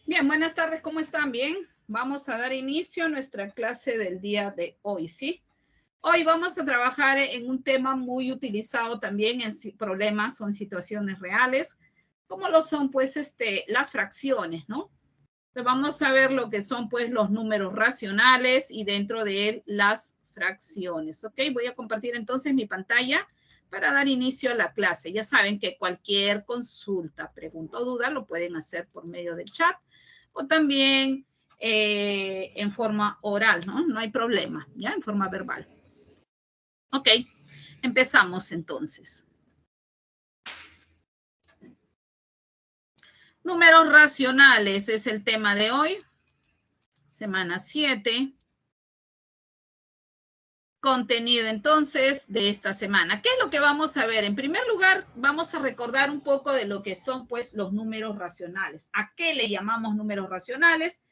Bien, buenas tardes, ¿cómo están? Bien, vamos a dar inicio a nuestra clase del día de hoy, ¿sí? Hoy vamos a trabajar en un tema muy utilizado también en problemas o en situaciones reales, como lo son, pues, las fracciones, ¿no? Entonces vamos a ver lo que son, pues, los números racionales y dentro de él las fracciones, ¿ok? Voy a compartir entonces mi pantalla para dar inicio a la clase. Ya saben que cualquier consulta, pregunta o duda lo pueden hacer por medio del chat o también en forma oral, ¿no? No hay problema, ¿ya? En forma verbal. Ok, empezamos entonces. Números racionales es el tema de hoy, semana 7. Contenido entonces de esta semana. ¿Qué es lo que vamos a ver? En primer lugar, vamos a recordar un poco de lo que son, pues, los números racionales. ¿A qué le llamamos números racionales?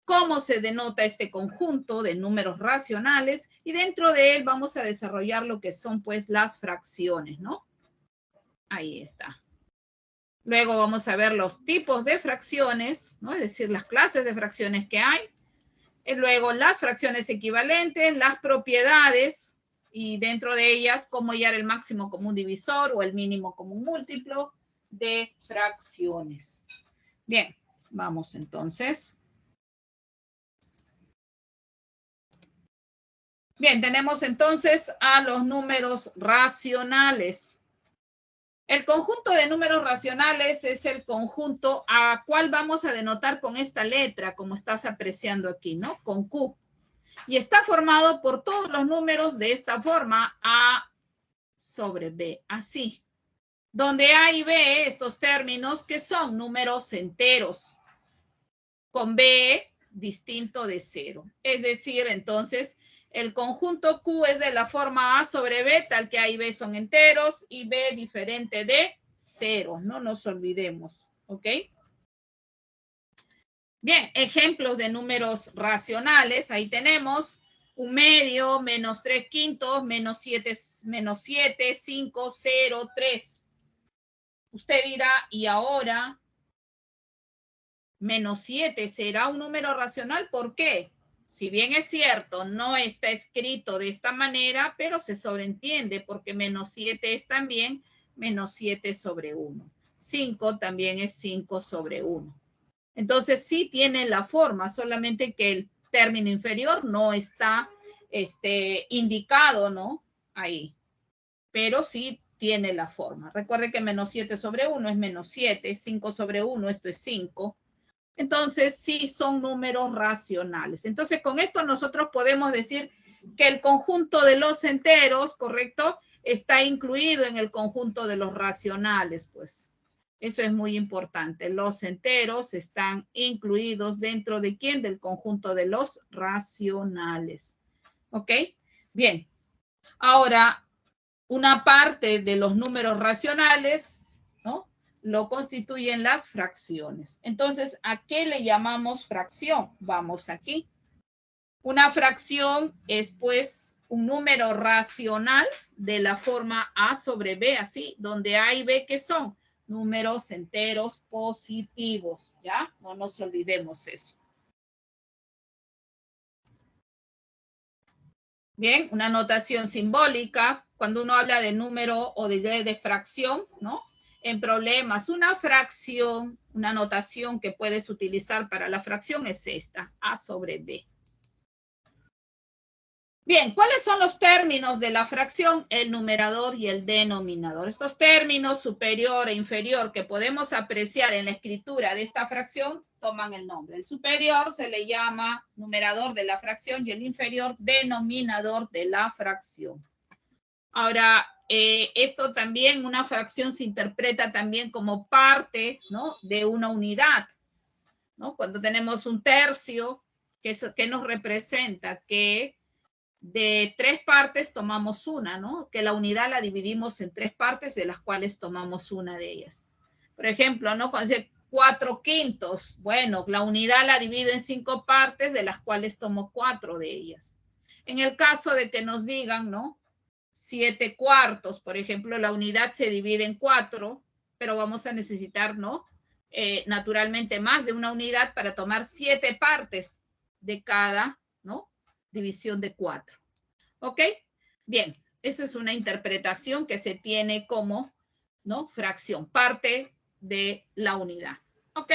¿Cómo se denota este conjunto de números racionales? Y dentro de él vamos a desarrollar lo que son, pues, las fracciones, ¿no? Ahí está. Luego vamos a ver los tipos de fracciones, ¿no? Es decir, las clases de fracciones que hay. Y luego las fracciones equivalentes, las propiedades, y dentro de ellas cómo hallar el máximo común divisor o el mínimo común múltiplo de fracciones. Bien, vamos entonces. Bien, tenemos entonces a los números racionales. El conjunto de números racionales es el conjunto a cual vamos a denotar con esta letra, como estás apreciando aquí, ¿no? Con Q. Y está formado por todos los números de esta forma, A sobre B, así. Donde A y B, estos términos que son números enteros, con B distinto de 0. Es decir, entonces, el conjunto Q es de la forma A sobre B, tal que A y B son enteros, y B diferente de 0. No nos olvidemos, ¿ok? Bien, ejemplos de números racionales. Ahí tenemos 1/2, menos 3/5, menos 7, 5, 0, 3. Usted dirá, ¿y ahora menos 7 será un número racional? ¿Por qué? Si bien es cierto, no está escrito de esta manera, pero se sobreentiende porque menos 7 es también menos 7 sobre 1. 5 también es 5 sobre 1. Entonces sí tiene la forma, solamente que el término inferior no está indicado, ¿no? Ahí. Pero sí tiene la forma. Recuerde que menos 7 sobre 1 es menos 7, 5 sobre 1, esto es 5. Entonces sí son números racionales. Entonces con esto nosotros podemos decir que el conjunto de los enteros, ¿correcto? Está incluido en el conjunto de los racionales, pues. Eso es muy importante. Los enteros están incluidos dentro de ¿quién? Del conjunto de los racionales. ¿Ok? Bien. Ahora, una parte de los números racionales, ¿no? Lo constituyen las fracciones. Entonces, ¿a qué le llamamos fracción? Vamos aquí. Una fracción es, pues, un número racional de la forma A sobre B, así, donde A y B, ¿qué son? Números enteros positivos, ¿ya? No nos olvidemos eso. Bien, una notación simbólica, cuando uno habla de número o de fracción, ¿no? En problemas, una fracción, una notación que puedes utilizar para la fracción es esta, A sobre B. Bien, ¿cuáles son los términos de la fracción? El numerador y el denominador. Estos términos superior e inferior que podemos apreciar en la escritura de esta fracción toman el nombre. El superior se le llama numerador de la fracción y el inferior denominador de la fracción. Ahora, esto también, una fracción se interpreta también como parte, ¿no? De una unidad, ¿no? Cuando tenemos un tercio, que nos representa que de 3 partes tomamos una, ¿no? Que la unidad la dividimos en 3 partes, de las cuales tomamos una de ellas. Por ejemplo, ¿no? Cuando dice 4/5, bueno, la unidad la divido en 5 partes, de las cuales tomo 4 de ellas. En el caso de que nos digan, ¿no? 7/4, por ejemplo, la unidad se divide en 4, pero vamos a necesitar, ¿no? naturalmente más de una unidad para tomar 7 partes de cada, ¿no?, división de 4. ¿Ok? Bien, esa es una interpretación que se tiene como, ¿no?, fracción, parte de la unidad. ¿Ok?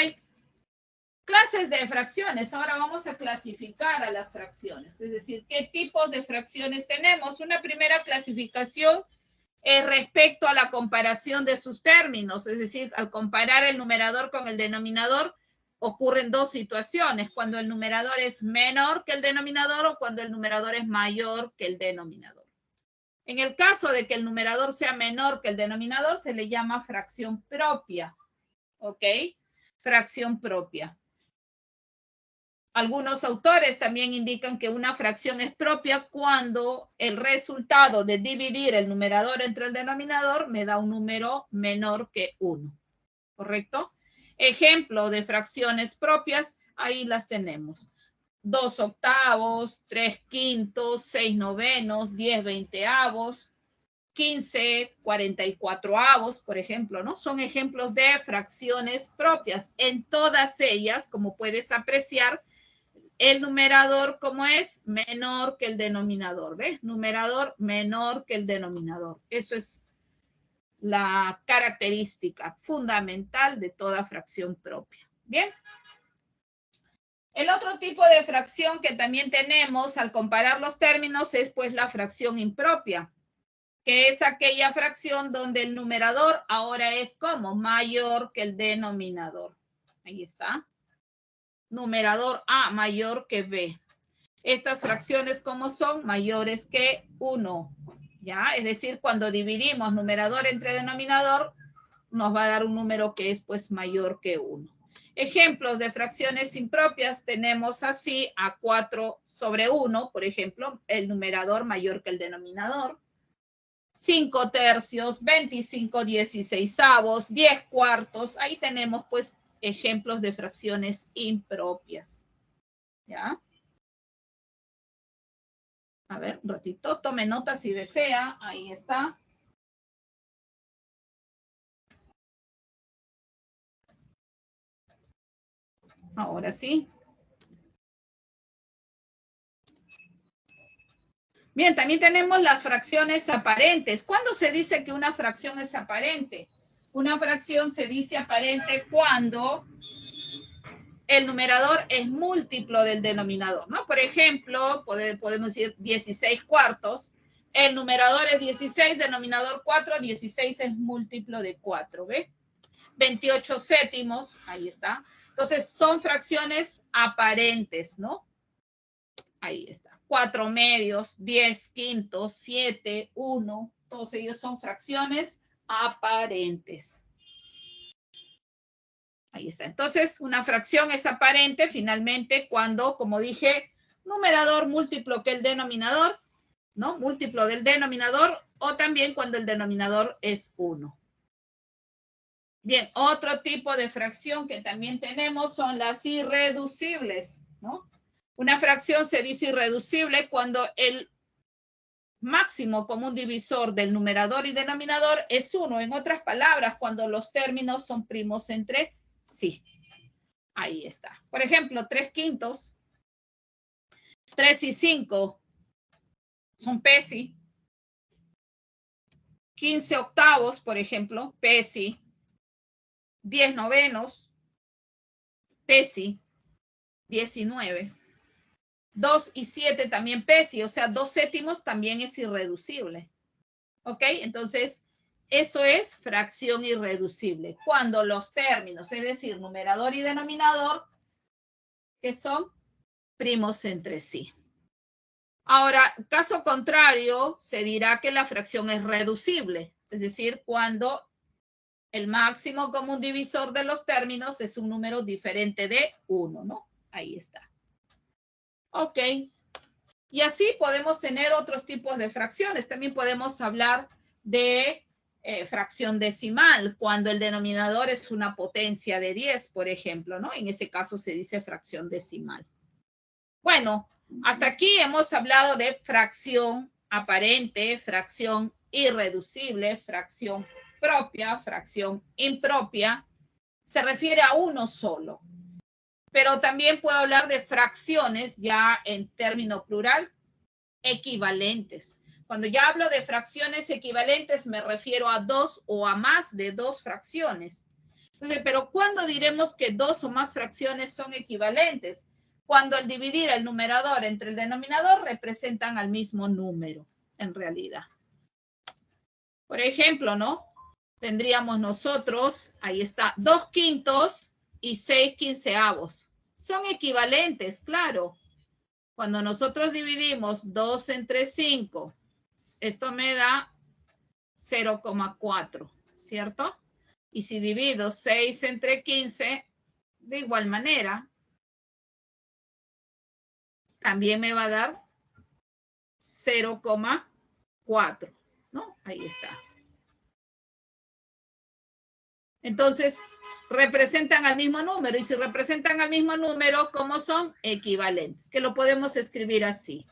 Clases de fracciones. Ahora vamos a clasificar a las fracciones, es decir, qué tipos de fracciones tenemos. Una primera clasificación respecto a la comparación de sus términos, es decir, al comparar el numerador con el denominador, ocurren dos situaciones, cuando el numerador es menor que el denominador o cuando el numerador es mayor que el denominador. En el caso de que el numerador sea menor que el denominador, se le llama fracción propia, ¿ok? Fracción propia. Algunos autores también indican que una fracción es propia cuando el resultado de dividir el numerador entre el denominador me da un número menor que 1. ¿Correcto? Ejemplo de fracciones propias, ahí las tenemos. 2 octavos, 3 quintos, 6 novenos, 10 veinteavos, 15 44avos, por ejemplo, ¿no? Son ejemplos de fracciones propias. En todas ellas, como puedes apreciar, el numerador, ¿cómo es? Menor que el denominador, ¿ves? Numerador menor que el denominador. Eso es la característica fundamental de toda fracción propia. ¿Bien? El otro tipo de fracción que también tenemos al comparar los términos es pues la fracción impropia, que es aquella fracción donde el numerador ahora es como mayor que el denominador. Ahí está. Numerador A mayor que B. Estas fracciones, ¿cómo son? Mayores que 1. ¿Ya? Es decir, cuando dividimos numerador entre denominador, nos va a dar un número que es pues mayor que 1. Ejemplos de fracciones impropias tenemos así a 4 sobre 1, por ejemplo, el numerador mayor que el denominador. 5 tercios, 25 16avos, 10 cuartos. Ahí tenemos pues ejemplos de fracciones impropias. ¿Ya? A ver, un ratito, tome nota si desea. Ahí está. Ahora sí. Bien, también tenemos las fracciones aparentes. ¿Cuándo se dice que una fracción es aparente? Una fracción se dice aparente cuando el numerador es múltiplo del denominador, ¿no? Por ejemplo, podemos decir 16 cuartos. El numerador es 16, denominador 4, 16 es múltiplo de 4, ¿ves? 28 séptimos, ahí está. Entonces, son fracciones aparentes, ¿no? Ahí está. 4 medios, 10 quintos, 7, 1. Todos ellos son fracciones aparentes. Ahí está. Entonces, una fracción es aparente finalmente cuando, como dije, numerador múltiplo que el denominador, ¿no? Múltiplo del denominador, o también cuando el denominador es 1. Bien, otro tipo de fracción que también tenemos son las irreducibles, ¿no? Una fracción se dice irreducible cuando el máximo común divisor del numerador y denominador es 1. En otras palabras, cuando los términos son primos entre sí. Ahí está. Por ejemplo, 3 quintos, 3 y 5 son pesi. 15 octavos, por ejemplo, pesi. 10 novenos, pesi. 19. 2 y 7 también pesi, o sea, 2 séptimos también es irreducible. ¿Ok? Entonces, eso es fracción irreducible. Cuando los términos, es decir, numerador y denominador, que son primos entre sí. Ahora, caso contrario, se dirá que la fracción es reducible, es decir, cuando el máximo común divisor de los términos es un número diferente de 1, ¿no? Ahí está. Ok. Y así podemos tener otros tipos de fracciones. También podemos hablar de fracción decimal, cuando el denominador es una potencia de 10, por ejemplo, ¿no? En ese caso se dice fracción decimal. Bueno, hasta aquí hemos hablado de fracción aparente, fracción irreducible, fracción propia, fracción impropia. se refiere a uno solo. Pero también puedo hablar de fracciones ya en término plural, equivalentes. Cuando ya hablo de fracciones equivalentes me refiero a dos o a más de dos fracciones. Entonces, pero ¿cuándo diremos que dos o más fracciones son equivalentes? Cuando al dividir el numerador entre el denominador representan al mismo número, en realidad. Por ejemplo, ¿no? Tendríamos nosotros, ahí está, 2/5 y 6/15. Son equivalentes, claro. Cuando nosotros dividimos 2 entre 5, esto me da 0,4, ¿cierto? Y si divido 6 entre 15, de igual manera, también me va a dar 0,4, ¿no? Ahí está. Entonces, representan al mismo número. Y si representan al mismo número, ¿cómo son? Equivalentes, que lo podemos escribir así.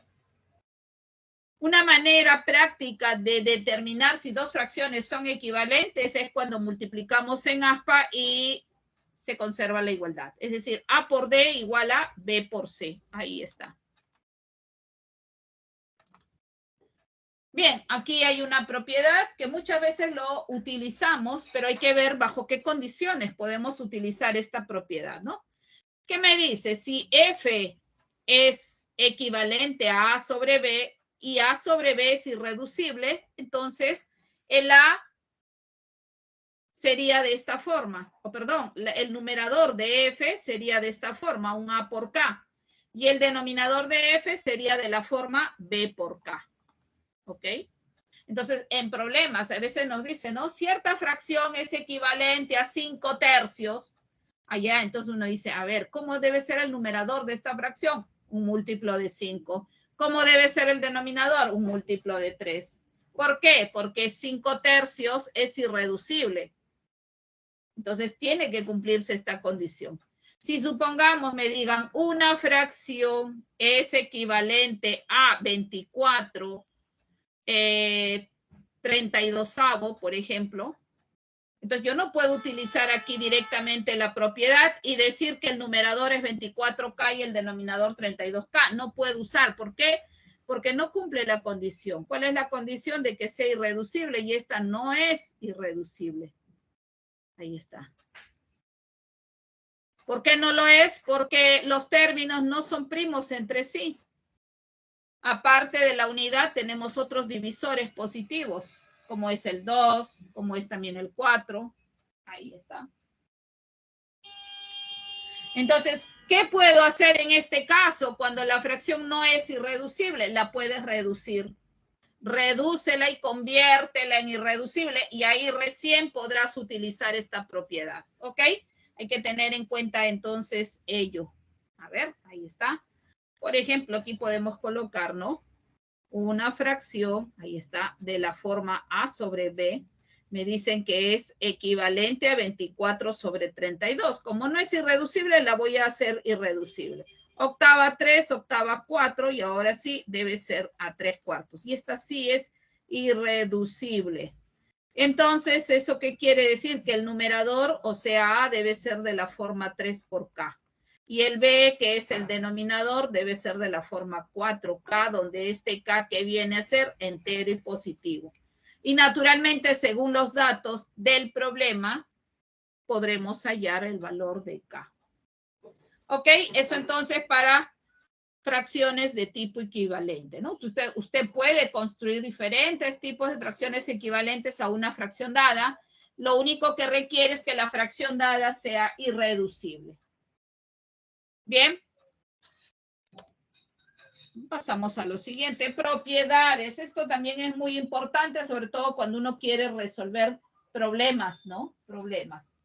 Una manera práctica de determinar si dos fracciones son equivalentes es cuando multiplicamos en aspa y se conserva la igualdad. Es decir, A por D igual a B por C. Ahí está. Bien, aquí hay una propiedad que muchas veces lo utilizamos, pero hay que ver bajo qué condiciones podemos utilizar esta propiedad, ¿no? ¿Qué me dice? Si F es equivalente a A sobre B y A sobre B es irreducible, entonces el A sería de esta forma, o perdón, el numerador de F sería de esta forma, un A por K, y el denominador de F sería de la forma B por K. ¿Ok? Entonces, en problemas, a veces nos dicen, ¿no? Cierta fracción es equivalente a 5/3. Allá, entonces uno dice, a ver, ¿cómo debe ser el numerador de esta fracción? Un múltiplo de 5. ¿Cómo debe ser el denominador? Un múltiplo de 3. ¿Por qué? Porque 5/3 es irreducible. Entonces, tiene que cumplirse esta condición. Si supongamos me digan una fracción es equivalente a 24 32avo, por ejemplo. Entonces yo no puedo utilizar aquí directamente la propiedad y decir que el numerador es 24K y el denominador 32K. No puedo usar. ¿Por qué? Porque no cumple la condición. ¿Cuál es la condición? De que sea irreducible y esta no es irreducible. Ahí está. ¿Por qué no lo es? Porque los términos no son primos entre sí. Aparte de la unidad, tenemos otros divisores positivos, como es el 2, como es también el 4. Ahí está. Entonces, ¿qué puedo hacer en este caso cuando la fracción no es irreducible? La puedes reducir. Redúcela y conviértela en irreducible y ahí recién podrás utilizar esta propiedad. ¿Ok? Hay que tener en cuenta entonces ello. A ver, ahí está. Por ejemplo, aquí podemos colocar, ¿no? Una fracción, ahí está, de la forma A sobre B. Me dicen que es equivalente a 24 sobre 32. Como no es irreducible, la voy a hacer irreducible. Octava 3, octava 4 y ahora sí debe ser a 3/4. Y esta sí es irreducible. Entonces, ¿eso qué quiere decir? Que el numerador, o sea, A, debe ser de la forma 3 por K. Y el B, que es el denominador, debe ser de la forma 4K, donde este K que viene a ser entero y positivo. Y naturalmente, según los datos del problema, podremos hallar el valor de K. ¿Ok? Eso entonces para fracciones de tipo equivalente, ¿no? Usted puede construir diferentes tipos de fracciones equivalentes a una fracción dada. Lo único que requiere es que la fracción dada sea irreducible. Bien. Pasamos a lo siguiente, propiedades. Esto también es muy importante, sobre todo cuando uno quiere resolver problemas, ¿no? Problemas.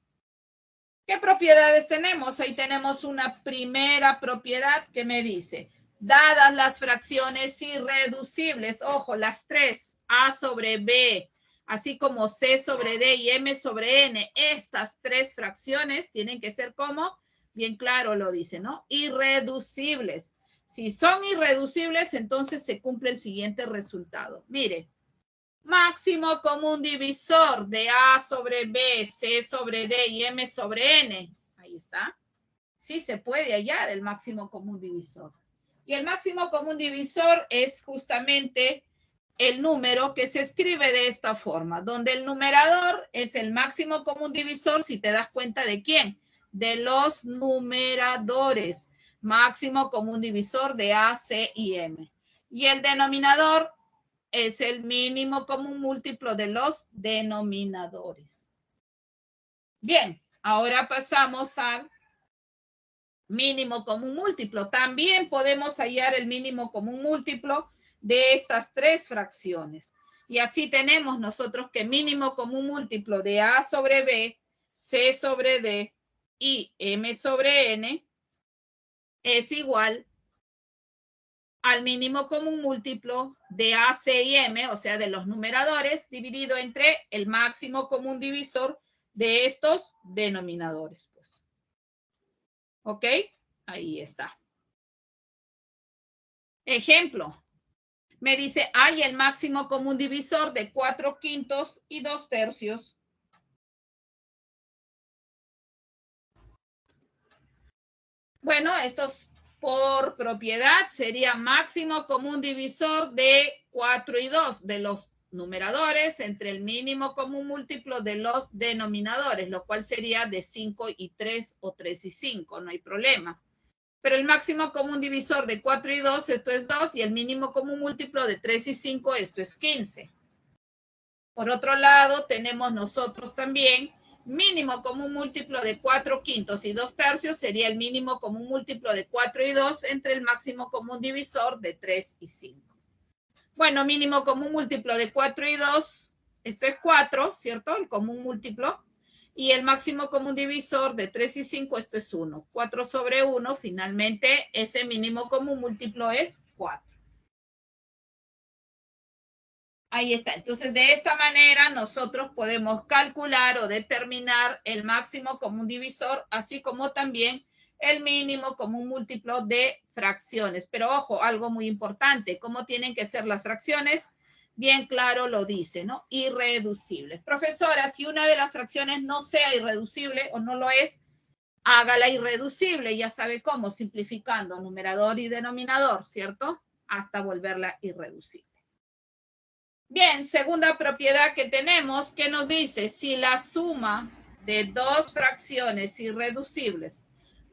¿Qué propiedades tenemos? Ahí tenemos una primera propiedad que me dice, dadas las fracciones irreducibles, ojo, las tres, A sobre B, así como C sobre D y M sobre N, estas tres fracciones tienen que ser como, bien claro lo dice, ¿no? Irreducibles. Si son irreducibles, entonces se cumple el siguiente resultado. Mire, Máximo común divisor de A sobre B, C sobre D y M sobre N. Ahí está. Sí se puede hallar el máximo común divisor. Y el máximo común divisor es justamente el número que se escribe de esta forma, donde el numerador es el máximo común divisor, si te das cuenta de quién, de los numeradores, máximo común divisor de A, C y M. Y el denominador es el mínimo común múltiplo de los denominadores. Bien, ahora pasamos al mínimo común múltiplo. También podemos hallar el mínimo común múltiplo de estas tres fracciones. Y así tenemos nosotros que mínimo común múltiplo de A sobre B, C sobre D y M sobre N es igual al mínimo común múltiplo de A, C y M, o sea, de los numeradores, dividido entre el máximo común divisor de estos denominadores. Pues. ¿Ok? Ahí está. Ejemplo. Me dice, hay el máximo común divisor de 4/5 y 2/3. Bueno, estos por propiedad sería máximo común divisor de 4 y 2 de los numeradores entre el mínimo común múltiplo de los denominadores, lo cual sería de 5 y 3 o 3 y 5, no hay problema. Pero el máximo común divisor de 4 y 2, esto es 2, y el mínimo común múltiplo de 3 y 5, esto es 15. Por otro lado, tenemos nosotros también mínimo común múltiplo de 4/5 y 2/3 sería el mínimo común múltiplo de 4 y 2 entre el máximo común divisor de 3 y 5. Bueno, mínimo común múltiplo de 4 y 2, esto es 4, ¿cierto? El común múltiplo. Y el máximo común divisor de 3 y 5, esto es 1. 4 sobre 1, finalmente, ese mínimo común múltiplo es 4. Ahí está. Entonces, de esta manera, nosotros podemos calcular o determinar el máximo común divisor, así como también el mínimo común múltiplo de fracciones. Pero ojo, algo muy importante, ¿cómo tienen que ser las fracciones? Bien claro lo dice, ¿no? Irreducibles. Profesora, si una de las fracciones no sea irreducible o no lo es, hágala irreducible. Ya sabe cómo, simplificando numerador y denominador, ¿cierto? Hasta volverla irreducible. Bien, segunda propiedad que tenemos, que nos dice, si la suma de dos fracciones irreducibles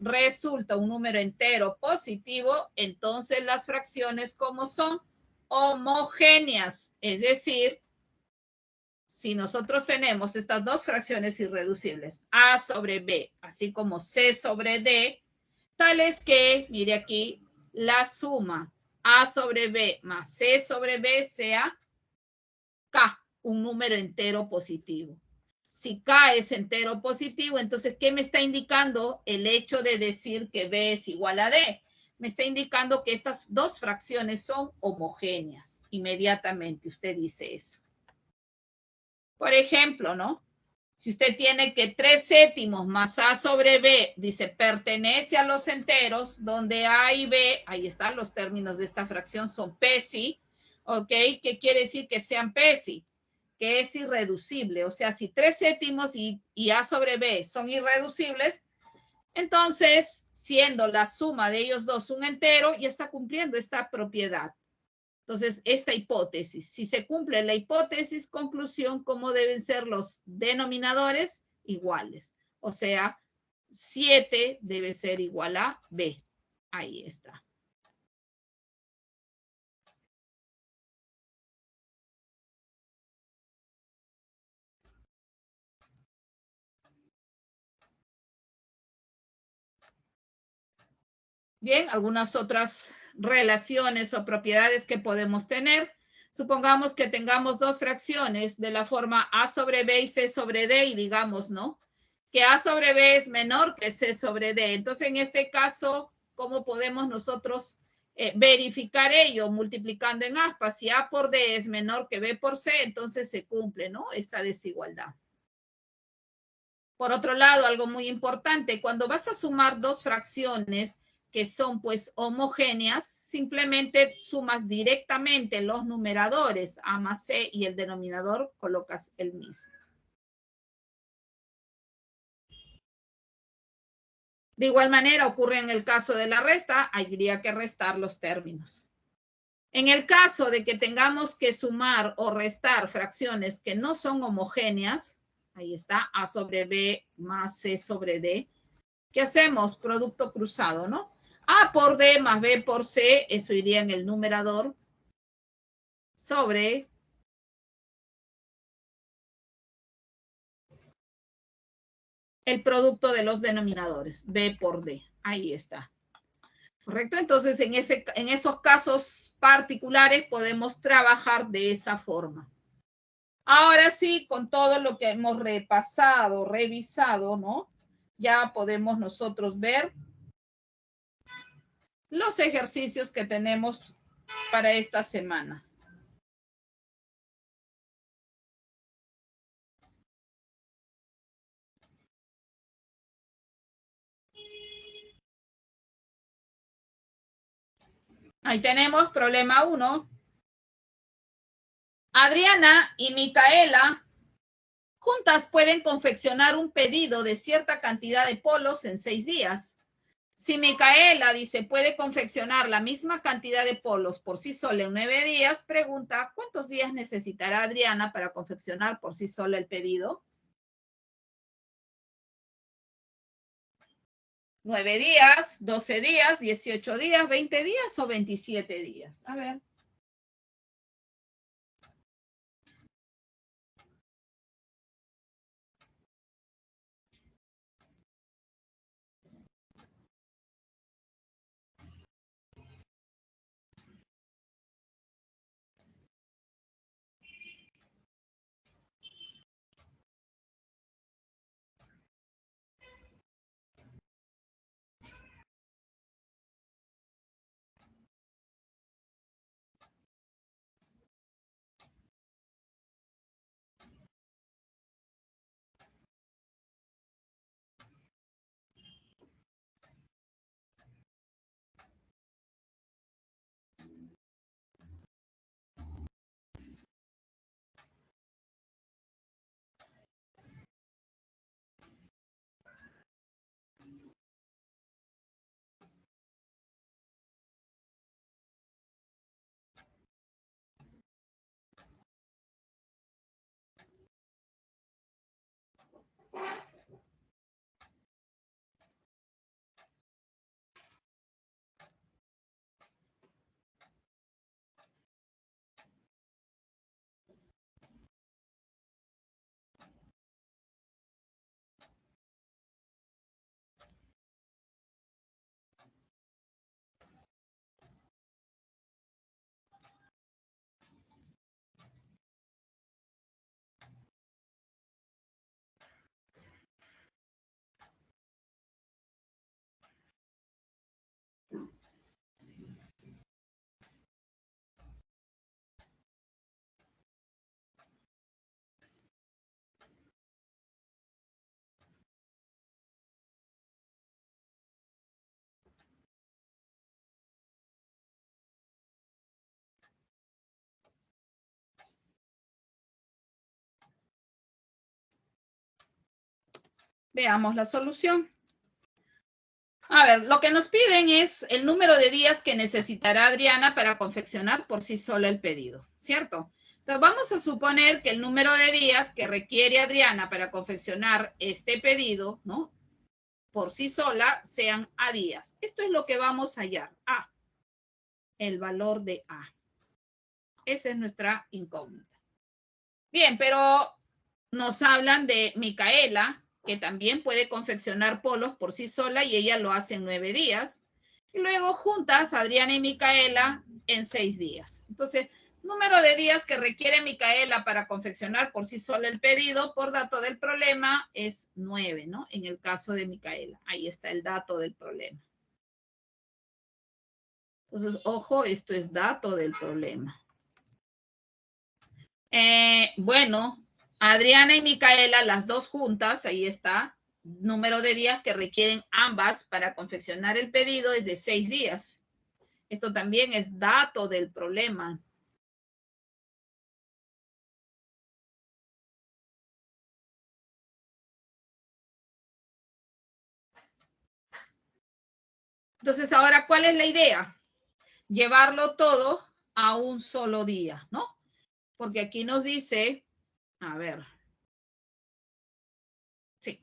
resulta un número entero positivo, entonces las fracciones como son homogéneas, es decir, si nosotros tenemos estas dos fracciones irreducibles, A sobre B, así como C sobre D, tales que, mire aquí, la suma A sobre B más C sobre B sea K, un número entero positivo. Si K es entero positivo, entonces, ¿qué me está indicando el hecho de decir que B es igual a D? Me está indicando que estas dos fracciones son homogéneas. Inmediatamente usted dice eso. Por ejemplo, ¿no? Si usted tiene que 3/7 más A sobre B, dice, pertenece a los enteros, donde A y B, ahí están los términos de esta fracción, son PESI, ¿ok? ¿Qué quiere decir que sean PESI? Que es irreducible. O sea, si 3/7 y A sobre B son irreducibles, entonces, siendo la suma de ellos dos un entero, ya está cumpliendo esta propiedad. Entonces, esta hipótesis, si se cumple la hipótesis, conclusión, ¿cómo deben ser los denominadores? Iguales. O sea, 7 debe ser igual a B. Ahí está. Bien, algunas otras relaciones o propiedades que podemos tener. Supongamos que tengamos dos fracciones de la forma A sobre B y C sobre D y digamos, ¿no? Que A sobre B es menor que C sobre D. Entonces, en este caso, ¿cómo podemos nosotros verificar ello? Multiplicando en aspas. Si A por D es menor que B por C, entonces se cumple, ¿no? Esta desigualdad. Por otro lado, algo muy importante, cuando vas a sumar dos fracciones que son pues homogéneas, simplemente sumas directamente los numeradores A más C y el denominador colocas el mismo. De igual manera ocurre en el caso de la resta, habría que restar los términos. En el caso de que tengamos que sumar o restar fracciones que no son homogéneas, ahí está, A sobre B más C sobre D, ¿qué hacemos? Producto cruzado, ¿no? A por D más B por C, eso iría en el numerador, sobre el producto de los denominadores, B por D. Ahí está. ¿Correcto? Entonces, en esos casos particulares podemos trabajar de esa forma. Ahora sí, con todo lo que hemos repasado, revisado, ¿no? Ya podemos nosotros ver los ejercicios que tenemos para esta semana. Ahí tenemos problema 1. Adriana y Micaela juntas pueden confeccionar un pedido de cierta cantidad de polos en 6 días. Si Micaela dice puede confeccionar la misma cantidad de polos por sí sola en 9 días, pregunta ¿cuántos días necesitará Adriana para confeccionar por sí sola el pedido? 9 días, 12 días, 18 días, 20 días o 27 días. A ver. Veamos la solución. A ver, lo que nos piden es el número de días que necesitará Adriana para confeccionar por sí sola el pedido, ¿cierto? Entonces vamos a suponer que el número de días que requiere Adriana para confeccionar este pedido, ¿no? Por sí sola sean A días. Esto es lo que vamos a hallar, A, el valor de A. Esa es nuestra incógnita. Bien, pero nos hablan de Micaela, que también puede confeccionar polos por sí sola y ella lo hace en 9 días. Y luego juntas Adriana y Micaela en 6 días. Entonces, número de días que requiere Micaela para confeccionar por sí sola el pedido por dato del problema es 9, ¿no? En el caso de Micaela. Ahí está el dato del problema. Entonces, ojo, esto es dato del problema. Bueno, Adriana y Micaela, las dos juntas, ahí está, número de días que requieren ambas para confeccionar el pedido es de 6 días. Esto también es dato del problema. Entonces, ahora, ¿cuál es la idea? Llevarlo todo a un solo día, ¿no? Porque aquí nos dice, a ver, sí.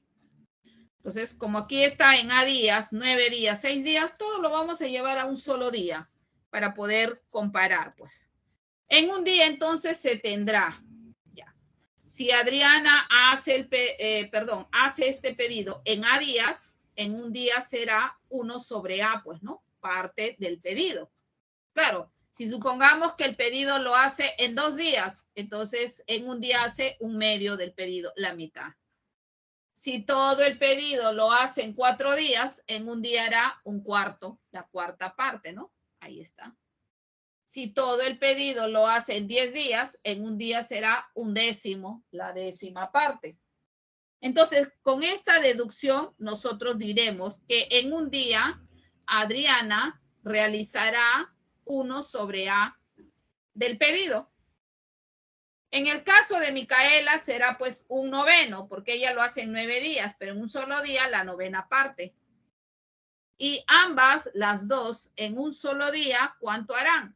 Entonces, como aquí está en A días, 9 días, 6 días, todo lo vamos a llevar a un solo día para poder comparar, pues. En un día, entonces, se tendrá, ya. Si Adriana hace hace este pedido en A días, en un día será 1 sobre A, pues, ¿no? Parte del pedido. Claro, si supongamos que el pedido lo hace en 2 días, entonces en un día hace un medio del pedido, la mitad. Si todo el pedido lo hace en 4 días, en un día hará un cuarto, la cuarta parte, ¿no? Ahí está. Si todo el pedido lo hace en 10 días, en un día será un décimo, la décima parte. Entonces, con esta deducción, nosotros diremos que en un día, Adriana realizará 1 sobre A del pedido. En el caso de Micaela será pues un noveno, porque ella lo hace en 9 días, pero en un solo día la novena parte. Y ambas, las dos, en un solo día, ¿cuánto harán?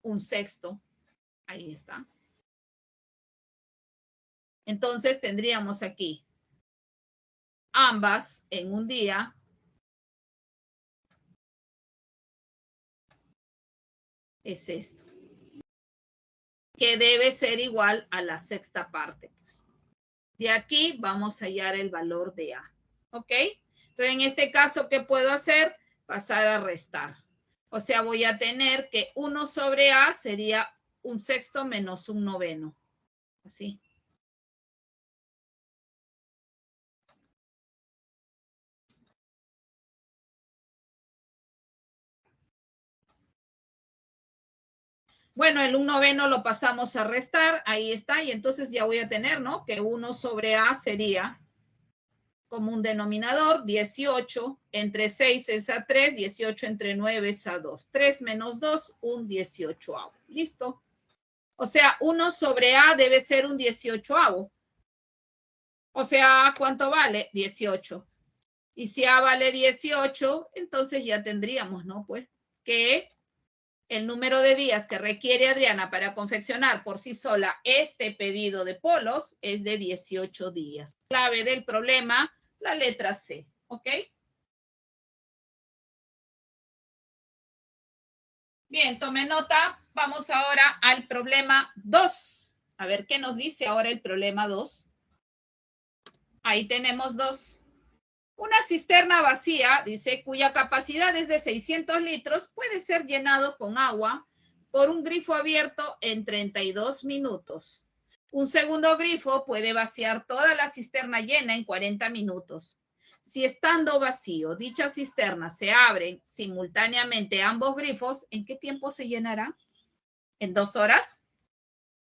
Un sexto. Ahí está. Entonces tendríamos aquí ambas en un día es esto, que debe ser igual a la sexta parte. Pues. De aquí vamos a hallar el valor de A. ¿Ok? Entonces, en este caso, ¿qué puedo hacer? Pasar a restar. O sea, voy a tener que 1 sobre A sería un sexto menos un noveno. Así. Bueno, el un noveno lo pasamos a restar. Ahí está. Y entonces ya voy a tener, ¿no? Que 1 sobre A sería como un denominador, 18 entre 6 es a 3, 18 entre 9 es a 2. 3 menos 2, un 18avo. ¿Listo? O sea, 1 sobre A debe ser un 18avo. O sea, ¿cuánto vale? 18. Y si A vale 18, entonces ya tendríamos, ¿no? Pues que el número de días que requiere Adriana para confeccionar por sí sola este pedido de polos es de 18 días. Clave del problema, la letra C, ¿ok? Bien, tome nota. Vamos ahora al problema 2. A ver qué nos dice ahora el problema 2. Ahí tenemos 2. Una cisterna vacía, dice, cuya capacidad es de 600 litros, puede ser llenado con agua por un grifo abierto en 32 minutos. Un segundo grifo puede vaciar toda la cisterna llena en 40 minutos. Si estando vacío dicha cisterna se abren simultáneamente ambos grifos, ¿en qué tiempo se llenará? ¿En 2 horas?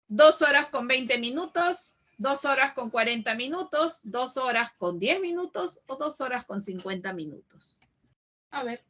2 horas con 20 minutos, 2 horas con 40 minutos, 2 horas con 10 minutos o 2 horas con 50 minutos. A ver.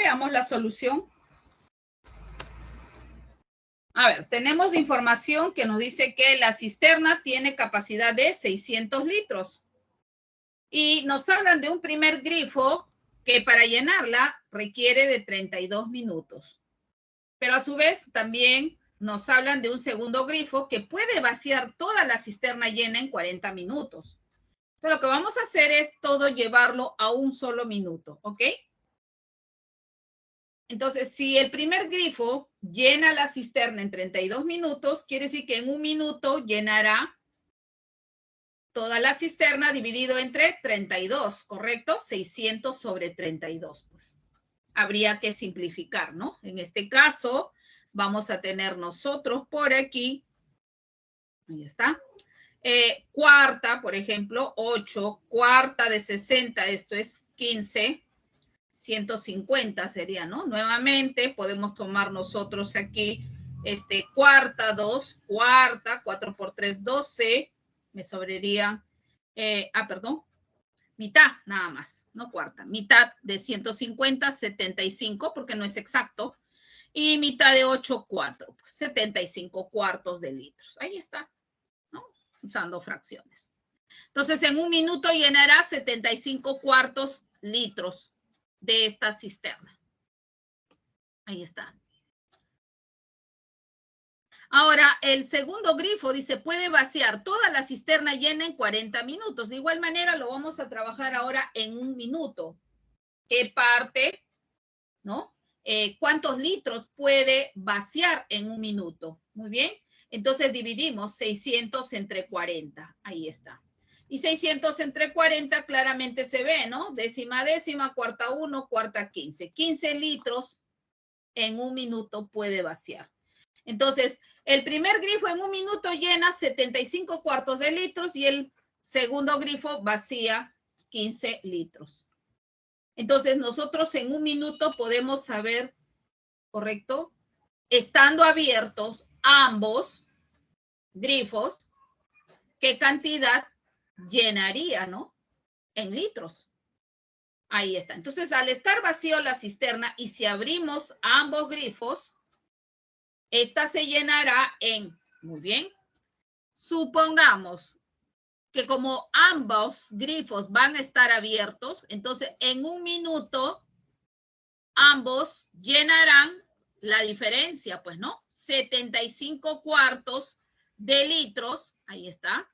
Veamos la solución. A ver, tenemos información que nos dice que la cisterna tiene capacidad de 600 litros. Y nos hablan de un primer grifo que para llenarla requiere de 32 minutos. Pero a su vez también nos hablan de un segundo grifo que puede vaciar toda la cisterna llena en 40 minutos. Entonces lo que vamos a hacer es todo llevarlo a un solo minuto, ¿ok? Entonces, si el primer grifo llena la cisterna en 32 minutos, quiere decir que en un minuto llenará toda la cisterna dividido entre 32, ¿correcto? 600 sobre 32, pues. Habría que simplificar, ¿no? En este caso, vamos a tener nosotros por aquí, ahí está, cuarta, por ejemplo, 8, cuarta de 60, esto es 15, 150 sería, ¿no? Nuevamente podemos tomar nosotros aquí cuarta, 2, cuarta, 4 por 3, 12, me sobraría, perdón, mitad nada más, no cuarta, mitad de 150, 75, porque no es exacto, y mitad de 8, 4, pues 75 cuartos de litros. Ahí está, ¿no? Usando fracciones. Entonces, en un minuto llenará 75 cuartos litros de esta cisterna. Ahí está. Ahora, el segundo grifo dice, puede vaciar toda la cisterna llena en 40 minutos. De igual manera, lo vamos a trabajar ahora en un minuto. ¿Qué parte, no? ¿Cuántos litros puede vaciar en un minuto? Muy bien. Entonces, dividimos 600 entre 40. Ahí está. Y 600 entre 40 claramente se ve, ¿no? Décima, décima, cuarta 1, cuarta 15. 15 litros en un minuto puede vaciar. Entonces, el primer grifo en un minuto llena 75 cuartos de litros y el segundo grifo vacía 15 litros. Entonces, nosotros en un minuto podemos saber, ¿correcto? Estando abiertos ambos grifos, qué cantidad llenaría, ¿no? En litros. Ahí está. Entonces, al estar vacío la cisterna y si abrimos ambos grifos, esta se llenará en, muy bien, supongamos que como ambos grifos van a estar abiertos, entonces en un minuto ambos llenarán la diferencia, pues, ¿no? 75 cuartos de litros, ahí está,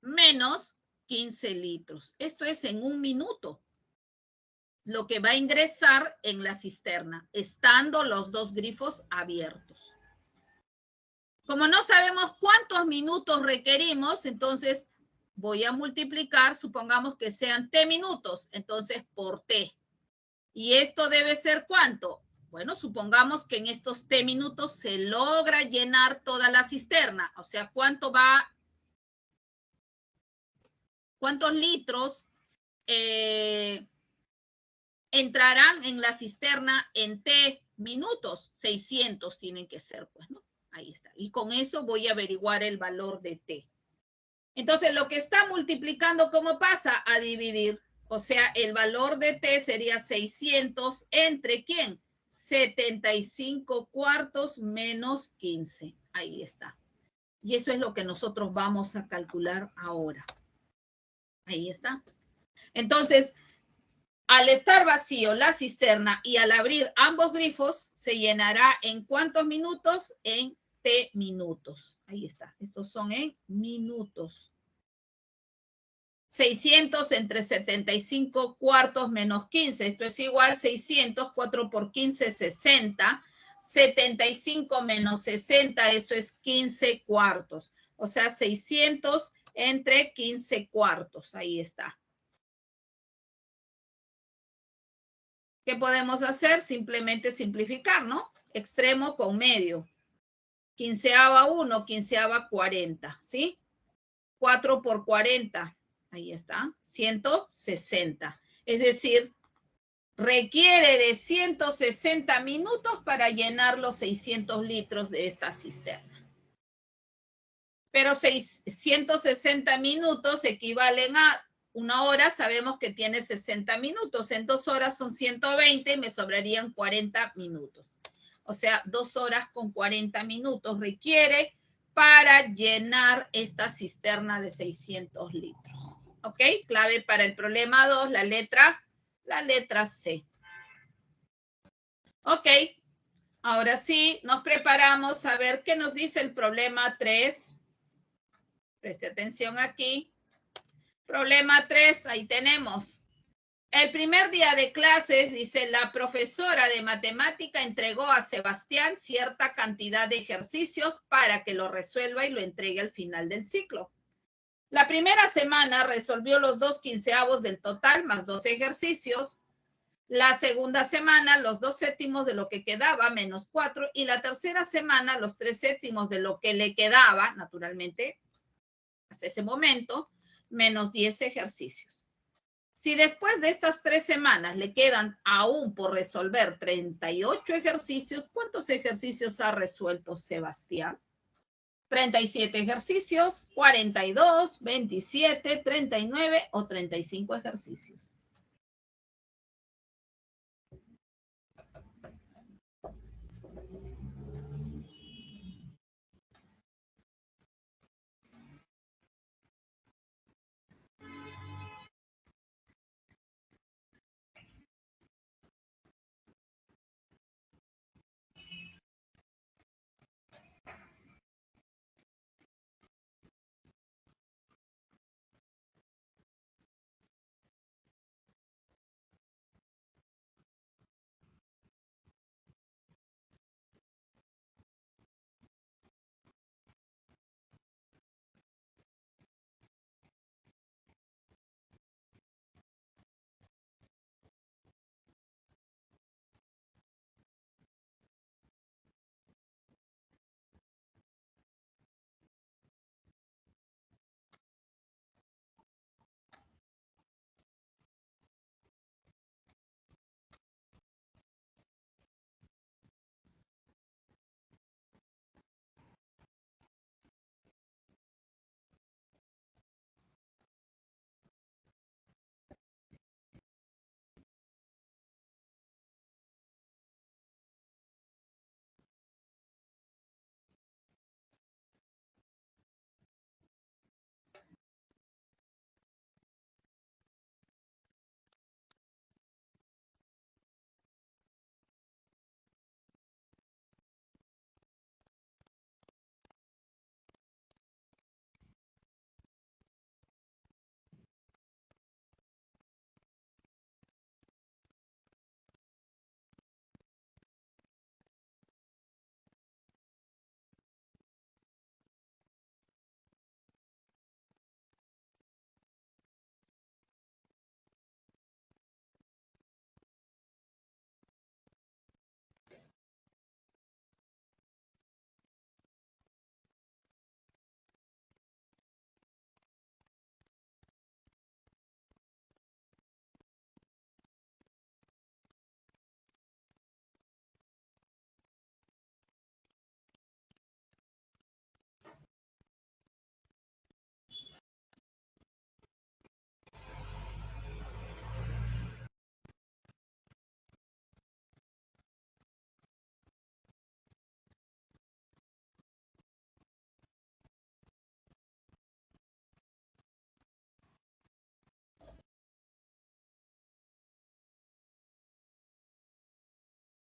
menos 15 litros. Esto es en un minuto lo que va a ingresar en la cisterna, estando los dos grifos abiertos. Como no sabemos cuántos minutos requerimos, entonces voy a multiplicar, supongamos que sean T minutos, entonces por T. ¿Y esto debe ser cuánto? Bueno, supongamos que en estos T minutos se logra llenar toda la cisterna. O sea, ¿cuántos litros entrarán en la cisterna en T minutos? 600 tienen que ser, pues, ¿no? Ahí está. Y con eso voy a averiguar el valor de T. Entonces, lo que está multiplicando, ¿cómo pasa? A dividir. O sea, el valor de T sería 600 entre ¿quién? 75 cuartos menos 15. Ahí está. Y eso es lo que nosotros vamos a calcular ahora. Ahí está. Entonces, al estar vacío la cisterna y al abrir ambos grifos, se llenará ¿en cuántos minutos? En T minutos. Ahí está. Estos son en minutos. 600 entre 75 cuartos menos 15. Esto es igual 600, 4 por 15, 60. 75 menos 60, eso es 15 cuartos. O sea, 600 entre 15 cuartos. Ahí está. ¿Qué podemos hacer? Simplemente simplificar, ¿no? Extremo con medio. Quinceava 1, quinceava 40, ¿sí? 4 por 40, ahí está, 160. Es decir, requiere de 160 minutos para llenar los 600 litros de esta cisterna. Pero 160 minutos equivalen a Una hora sabemos que tiene 60 minutos. En 2 horas son 120 y me sobrarían 40 minutos. O sea, 2 horas con 40 minutos requiere para llenar esta cisterna de 600 litros. ¿Ok? Clave para el problema 2, la letra C. Ok. Ahora sí, nos preparamos a ver qué nos dice el problema 3. Preste atención aquí. Problema 3, ahí tenemos. El primer día de clases, dice, la profesora de matemática entregó a Sebastián cierta cantidad de ejercicios para que lo resuelva y lo entregue al final del ciclo. La primera semana resolvió los 2/15 del total más 2 ejercicios. La segunda semana, los 2/7 de lo que quedaba, menos 4. Y la tercera semana, los 3/7 de lo que le quedaba, naturalmente, hasta ese momento, menos 10 ejercicios. Si después de estas 3 semanas le quedan aún por resolver 38 ejercicios, ¿cuántos ejercicios ha resuelto Sebastián? 37 ejercicios, 42, 27, 39 o 35 ejercicios.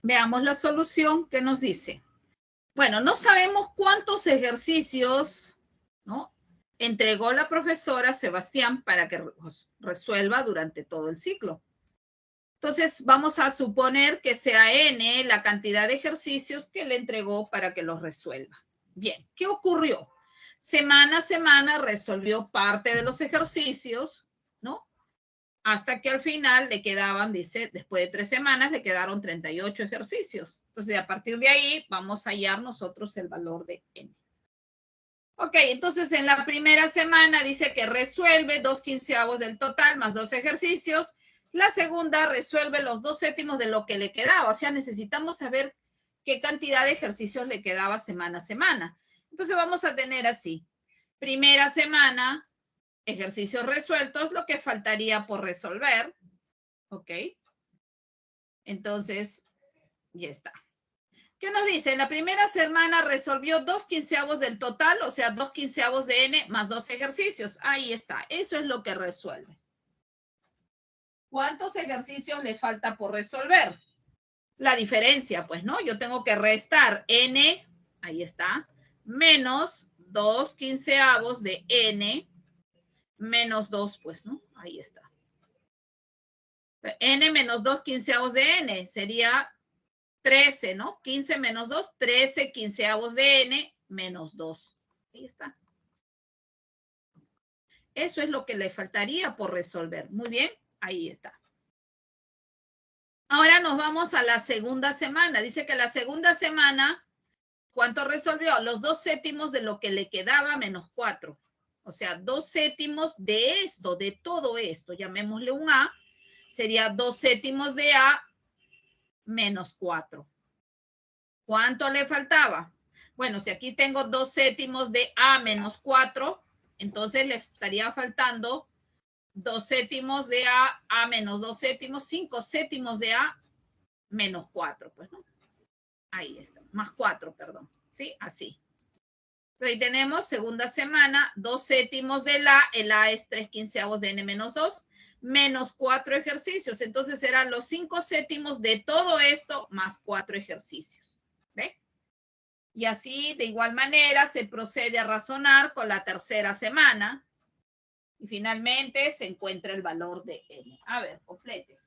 Veamos la solución que nos dice. Bueno, no sabemos cuántos ejercicios, ¿no?, entregó la profesora Sebastián para que resuelva durante todo el ciclo. Entonces, vamos a suponer que sea n la cantidad de ejercicios que le entregó para que los resuelva. Bien, ¿qué ocurrió? Semana a semana resolvió parte de los ejercicios, ¿no? Hasta que al final le quedaban, dice, después de 3 semanas le quedaron 38 ejercicios. Entonces, a partir de ahí vamos a hallar nosotros el valor de n. Ok, entonces en la primera semana dice que resuelve 2/15 del total más 2 ejercicios. La segunda resuelve los 2/7 de lo que le quedaba. O sea, necesitamos saber qué cantidad de ejercicios le quedaba semana a semana. Entonces vamos a tener así. Primera semana, ejercicios resueltos, lo que faltaría por resolver. ¿Ok? Entonces, ya está. ¿Qué nos dice? En la primera semana resolvió 2/15 del total, o sea, 2/15 de n más 2 ejercicios. Ahí está. Eso es lo que resuelve. ¿Cuántos ejercicios le falta por resolver? La diferencia, pues, ¿no? Yo tengo que restar n, ahí está, menos 2/15 de n menos 2, pues, ¿no? Ahí está. N menos 2/15 de n sería 13, ¿no? 15 menos 2, 13/15 de n menos 2. Ahí está. Eso es lo que le faltaría por resolver. Muy bien, ahí está. Ahora nos vamos a la segunda semana. Dice que la segunda semana, ¿cuánto resolvió? Los 2/7 de lo que le quedaba menos 4. O sea, 2/7 de esto, de todo esto, llamémosle un A, sería 2/7 de A menos 4. ¿Cuánto le faltaba? Bueno, si aquí tengo 2/7 de A menos 4, entonces le estaría faltando 2/7 de A menos 2/7, 5/7 de A menos 4, pues, ¿no? Ahí está, más 4, perdón, ¿sí? Así. Entonces, ahí tenemos segunda semana, 2/7 del A, el A es 3/15 de n menos 2, menos 4 ejercicios. Entonces serán los 5/7 de todo esto más 4 ejercicios. ¿Ve? Y así, de igual manera, se procede a razonar con la tercera semana. Y finalmente se encuentra el valor de n. A ver, complete.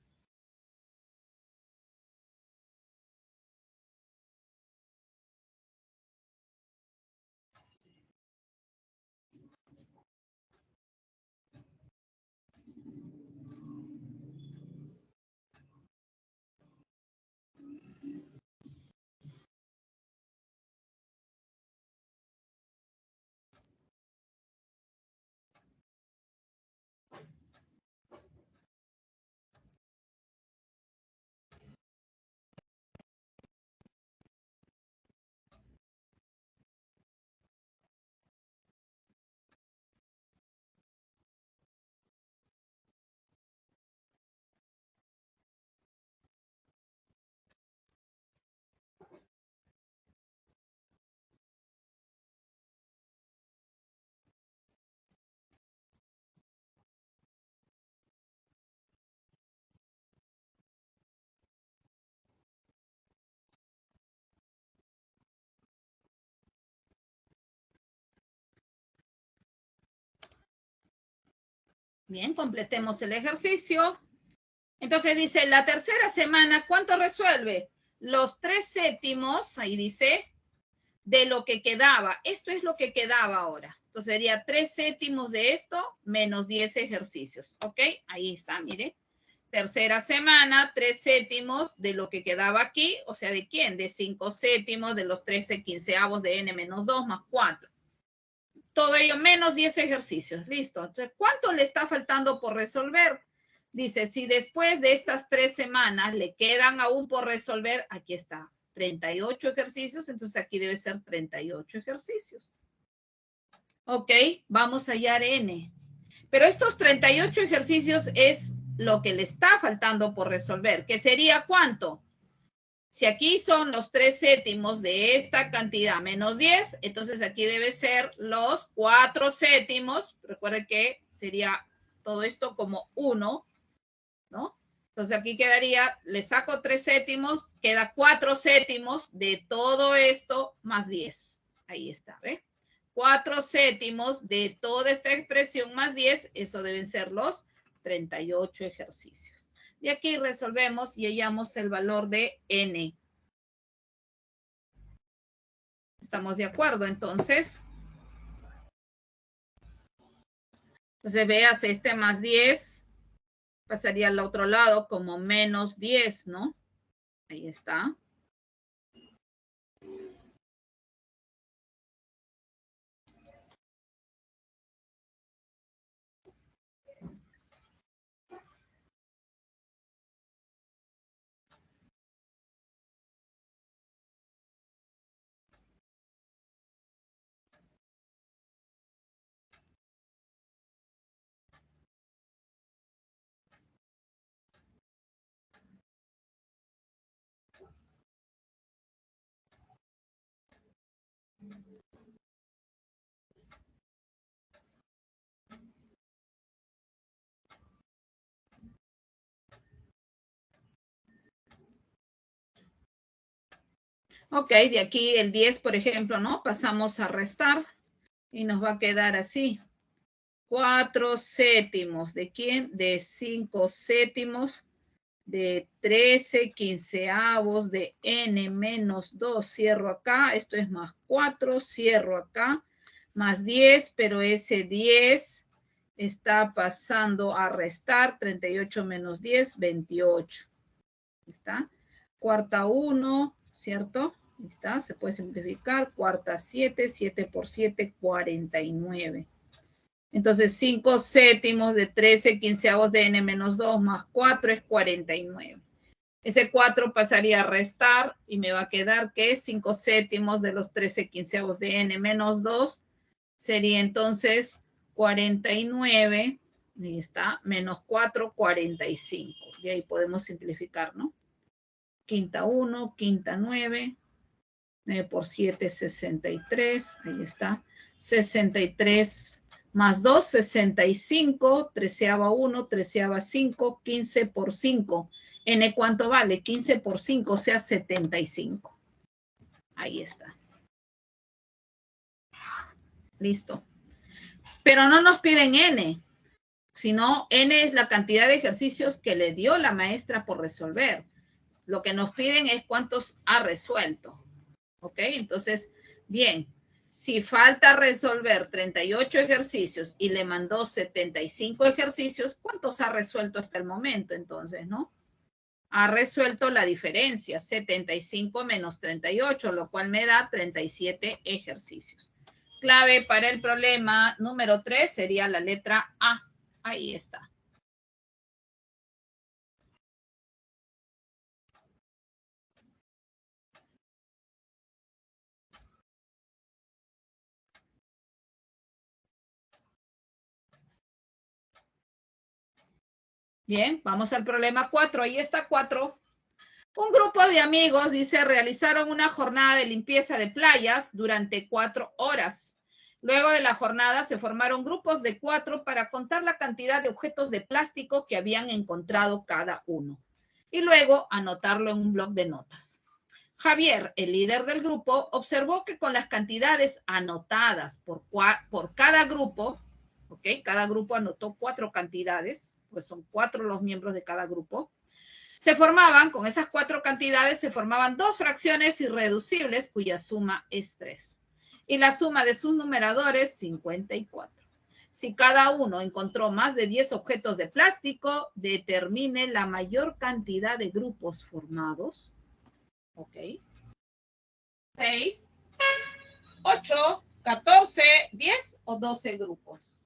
Bien, completemos el ejercicio. Entonces dice, la tercera semana, ¿cuánto resuelve? Los 3/7, ahí dice, de lo que quedaba. Esto es lo que quedaba ahora. Entonces sería 3/7 de esto menos 10 ejercicios. ¿Ok? Ahí está, mire. Tercera semana, 3/7 de lo que quedaba aquí. O sea, ¿de quién? De 5/7 de los 13/15 de n menos 2 más 4. Todo ello menos 10 ejercicios. Listo. Entonces, ¿cuánto le está faltando por resolver? Dice, si después de estas 3 semanas le quedan aún por resolver, aquí está, 38 ejercicios, entonces aquí debe ser 38 ejercicios. Ok, vamos a hallar n. Pero estos 38 ejercicios es lo que le está faltando por resolver, que sería ¿cuánto? Si aquí son los 3/7 de esta cantidad menos 10, entonces aquí debe ser los 4/7. Recuerden que sería todo esto como 1, ¿no? Entonces aquí quedaría, le saco 3/7, queda 4/7 de todo esto más 10. Ahí está, ¿ve? 4/7 de toda esta expresión más 10, eso deben ser los 38 ejercicios. Y aquí resolvemos y hallamos el valor de n. ¿Estamos de acuerdo? Entonces veas este más 10, pasaría al otro lado como menos 10, ¿no? Ahí está. Ok, de aquí el 10, por ejemplo, ¿no? Pasamos a restar y nos va a quedar así. 4 séptimos. ¿De quién? De 5 séptimos de 13 quinceavos de n menos 2. Cierro acá. Esto es más 4. Cierro acá. Más 10, pero ese 10 está pasando a restar. 38 menos 10, 28. ¿Está? Cuarta 1, ¿cierto? ¿Está? Se puede simplificar. Cuarta 7, 7 por 7, 49. Entonces, 5 séptimos de 13 quinceavos de n menos 2 más 4 es 49. Ese 4 pasaría a restar y me va a quedar que 5 séptimos de los 13 quinceavos de n menos 2 sería entonces 49, ahí está, menos 4, 45. Y ahí podemos simplificar, ¿no? Quinta 1, quinta 9, 9 por 7, 63, ahí está, 63 más 2, 65, treceava 1, treceava 5, 15 por 5. ¿N cuánto vale? 15 por 5, o sea, 75. Ahí está. Listo. Pero no nos piden N, sino N es la cantidad de ejercicios que le dio la maestra por resolver. Lo que nos piden es cuántos ha resuelto. ¿Ok? Entonces, bien, si falta resolver 38 ejercicios y le mandó 75 ejercicios, ¿cuántos ha resuelto hasta el momento entonces, no? Ha resuelto la diferencia, 75 menos 38, lo cual me da 37 ejercicios. Clave para el problema número 3 sería la letra A. Ahí está. Bien, vamos al problema 4. Ahí está 4. Un grupo de amigos, dice, realizaron una jornada de limpieza de playas durante 4 horas. Luego de la jornada se formaron grupos de 4 para contar la cantidad de objetos de plástico que habían encontrado cada uno. Y luego anotarlo en un bloc de notas. Javier, el líder del grupo, observó que con las cantidades anotadas por cada grupo, ¿ok? Cada grupo anotó 4 cantidades, pues son 4 los miembros de cada grupo. Se formaban, con esas 4 cantidades, se formaban 2 fracciones irreducibles cuya suma es 3. Y la suma de sus numeradores, 54. Si cada uno encontró más de 10 objetos de plástico, determine la mayor cantidad de grupos formados. Ok. 6, 8, 14, 10 o 12 grupos.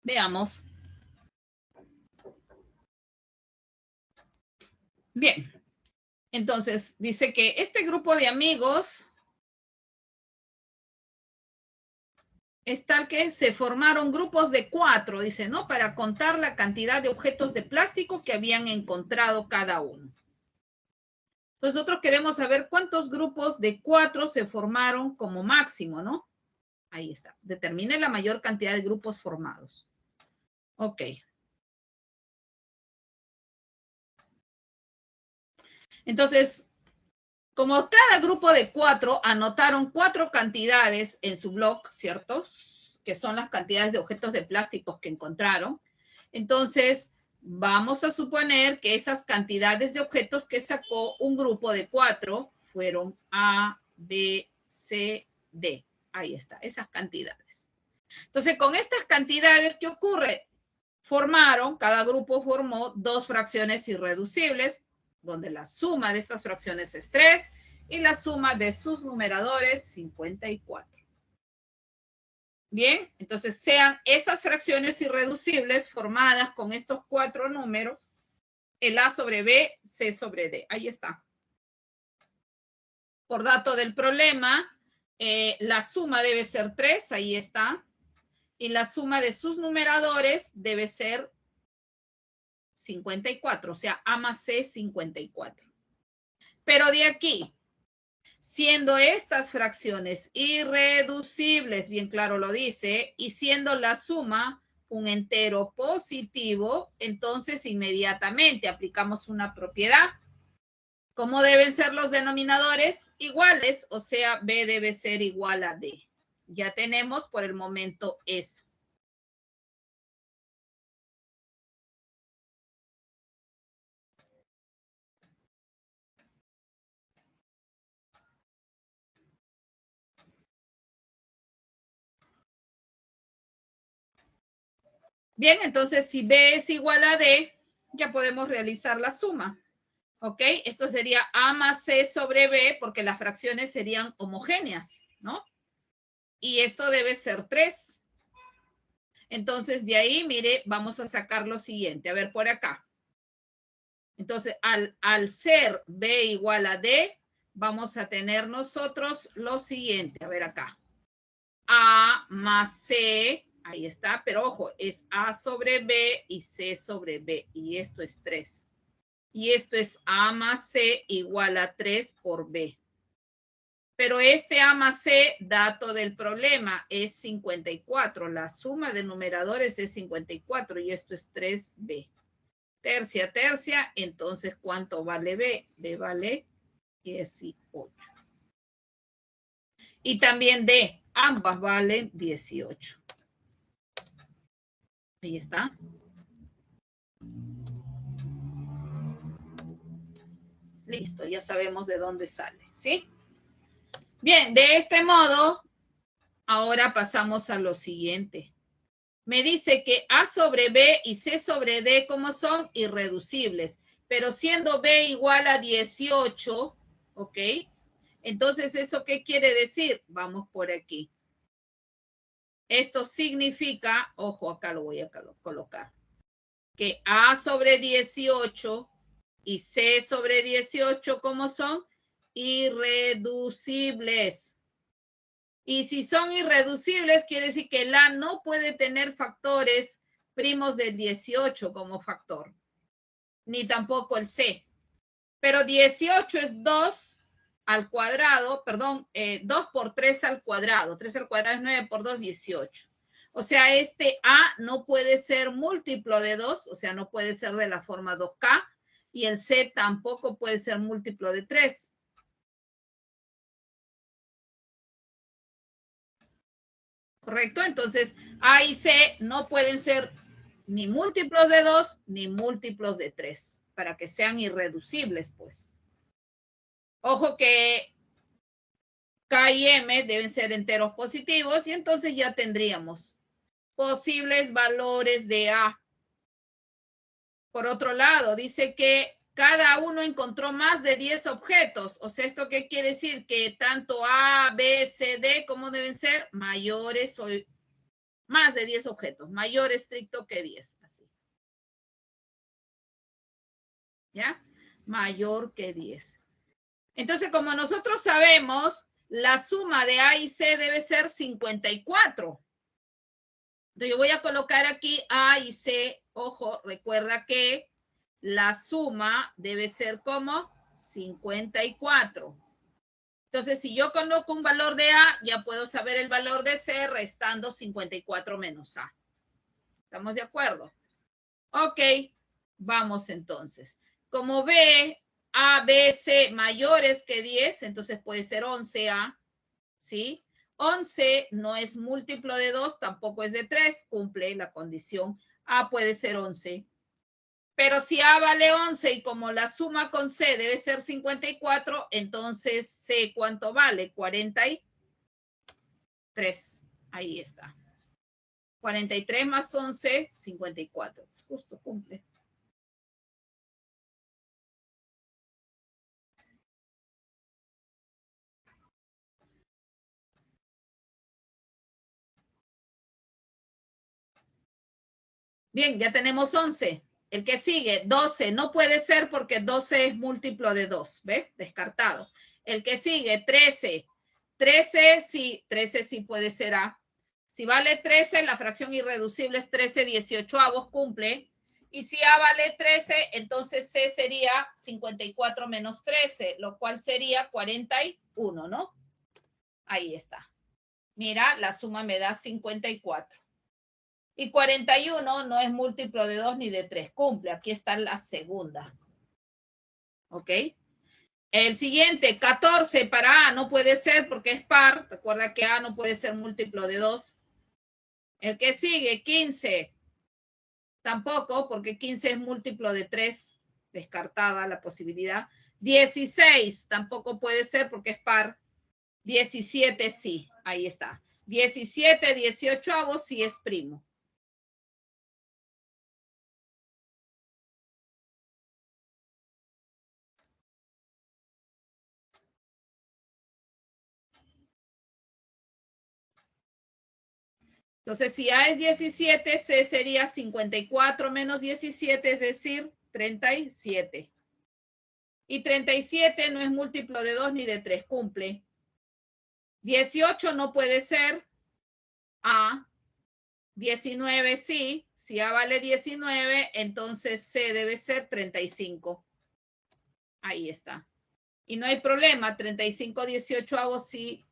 Veamos. Bien. Entonces, dice que este grupo de amigos es tal que se formaron grupos de 4, dice, ¿no? Para contar la cantidad de objetos de plástico que habían encontrado cada uno. Entonces, nosotros queremos saber cuántos grupos de 4 se formaron como máximo, ¿no? Ahí está. Determine la mayor cantidad de grupos formados. Ok. Entonces, como cada grupo de 4 anotaron 4 cantidades en su blog, ¿cierto? Que son las cantidades de objetos de plásticos que encontraron. Entonces, vamos a suponer que esas cantidades de objetos que sacó un grupo de 4 fueron A, B, C, D. Ahí está, esas cantidades. Entonces, con estas cantidades, ¿qué ocurre? Cada grupo formó 2 fracciones irreducibles, donde la suma de estas fracciones es 3 y la suma de sus numeradores 54. Bien, entonces sean esas fracciones irreducibles formadas con estos 4 números, el A sobre B, C sobre D. Ahí está. Por dato del problema, la suma debe ser 3, ahí está. Y la suma de sus numeradores debe ser 54, o sea, A más C 54. Pero de aquí, siendo estas fracciones irreducibles, bien claro lo dice, y siendo la suma un entero positivo, entonces inmediatamente aplicamos una propiedad. ¿Cómo deben ser los denominadores? Iguales, o sea, B debe ser igual a D. Ya tenemos por el momento eso. Bien, entonces si B es igual a D, ya podemos realizar la suma. ¿Ok? Esto sería A más C sobre B, porque las fracciones serían homogéneas, ¿no? Y esto debe ser 3. Entonces, de ahí, mire, vamos a sacar lo siguiente. A ver, por acá. Entonces, al ser B igual a D, vamos a tener nosotros lo siguiente. A ver acá. A más C, ahí está, pero ojo, es A sobre B y C sobre B. Y esto es 3. Y esto es A más C igual a 3 por B. Pero este A más C, dato del problema, es 54. La suma de numeradores es 54 y esto es 3B. Tercia, tercia, entonces, ¿cuánto vale B? B vale 18. Y también D, ambas valen 18. Ahí está. Listo, ya sabemos de dónde sale, ¿sí? Bien, de este modo, ahora pasamos a lo siguiente. Me dice que A sobre B y C sobre D, ¿cómo son? Irreducibles. Pero siendo B igual a 18, ¿ok? Entonces, ¿eso qué quiere decir? Vamos por aquí. Esto significa, ojo, acá lo voy a colocar, que A sobre 18 y C sobre 18, ¿cómo son? Irreducibles. Y si son irreducibles, quiere decir que el A no puede tener factores primos del 18 como factor, ni tampoco el C. Pero 18 es 2 al cuadrado, perdón, 2 por 3 al cuadrado. 3 al cuadrado es 9 por 2, 18. O sea, este A no puede ser múltiplo de 2, o sea, no puede ser de la forma 2K, y el C tampoco puede ser múltiplo de 3. ¿Correcto? Entonces, A y C no pueden ser ni múltiplos de 2 ni múltiplos de 3, para que sean irreducibles, pues. Ojo que K y M deben ser enteros positivos y entonces ya tendríamos posibles valores de A. Por otro lado, dice que cada uno encontró más de 10 objetos. O sea, ¿esto qué quiere decir? Que tanto A, B, C, D, ¿cómo deben ser? Mayores o Más de 10 objetos, mayor estricto que 10, así. ¿Ya? Mayor que 10. Entonces, como nosotros sabemos, la suma de A y C debe ser 54. Entonces, yo voy a colocar aquí A y C. Ojo, recuerda que la suma debe ser como 54. Entonces, si yo conozco un valor de A, ya puedo saber el valor de C restando 54 menos A. ¿Estamos de acuerdo? Ok, vamos entonces. Como B, A, B, C mayores que 10, entonces puede ser 11A, ¿sí? 11 no es múltiplo de 2, tampoco es de 3, cumple la condición. A puede ser 11. Pero si A vale 11 y como la suma con C debe ser 54, entonces C, ¿cuánto vale? 43. Ahí está. 43 más 11, 54. Justo cumple. Bien, ya tenemos 11. El que sigue, 12. No puede ser porque 12 es múltiplo de 2. ¿Ve? Descartado. El que sigue, 13. 13 sí puede ser A. Si vale 13, la fracción irreducible es 13 18avos, cumple. Y si A vale 13, entonces C sería 54 menos 13, lo cual sería 41, ¿no? Ahí está. Mira, la suma me da 54. Y 41 no es múltiplo de 2 ni de 3. Cumple. Aquí está la segunda. ¿Ok? El siguiente, 14 para A no puede ser porque es par. Recuerda que A no puede ser múltiplo de 2. El que sigue, 15. Tampoco, porque 15 es múltiplo de 3. Descartada la posibilidad. 16 tampoco puede ser porque es par. 17 sí. Ahí está. 17 18avos sí es primo. Entonces, si A es 17, C sería 54 menos 17, es decir, 37. Y 37 no es múltiplo de 2 ni de 3, cumple. 18 no puede ser A. 19 sí. Si A vale 19, entonces C debe ser 35. Ahí está. Y no hay problema, 35 18avos sí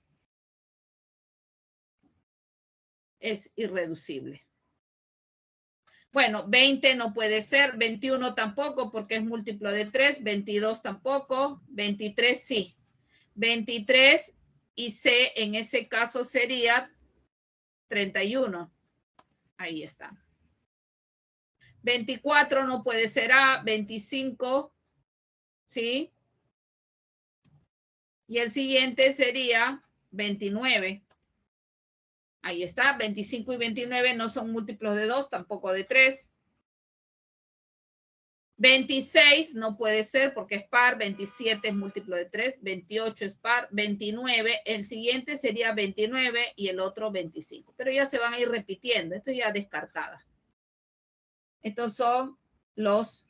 es irreducible. Bueno, 20 no puede ser, 21 tampoco porque es múltiplo de 3, 22 tampoco, 23 sí. 23 y C en ese caso sería 31. Ahí está. 24 no puede ser A, 25, ¿sí? Y el siguiente sería 29. Ahí está, 25 y 29 no son múltiplos de 2, tampoco de 3. 26 no puede ser porque es par, 27 es múltiplo de 3, 28 es par, 29, el siguiente sería 29 y el otro 25, pero ya se van a ir repitiendo, esto ya descartada. Estos son los...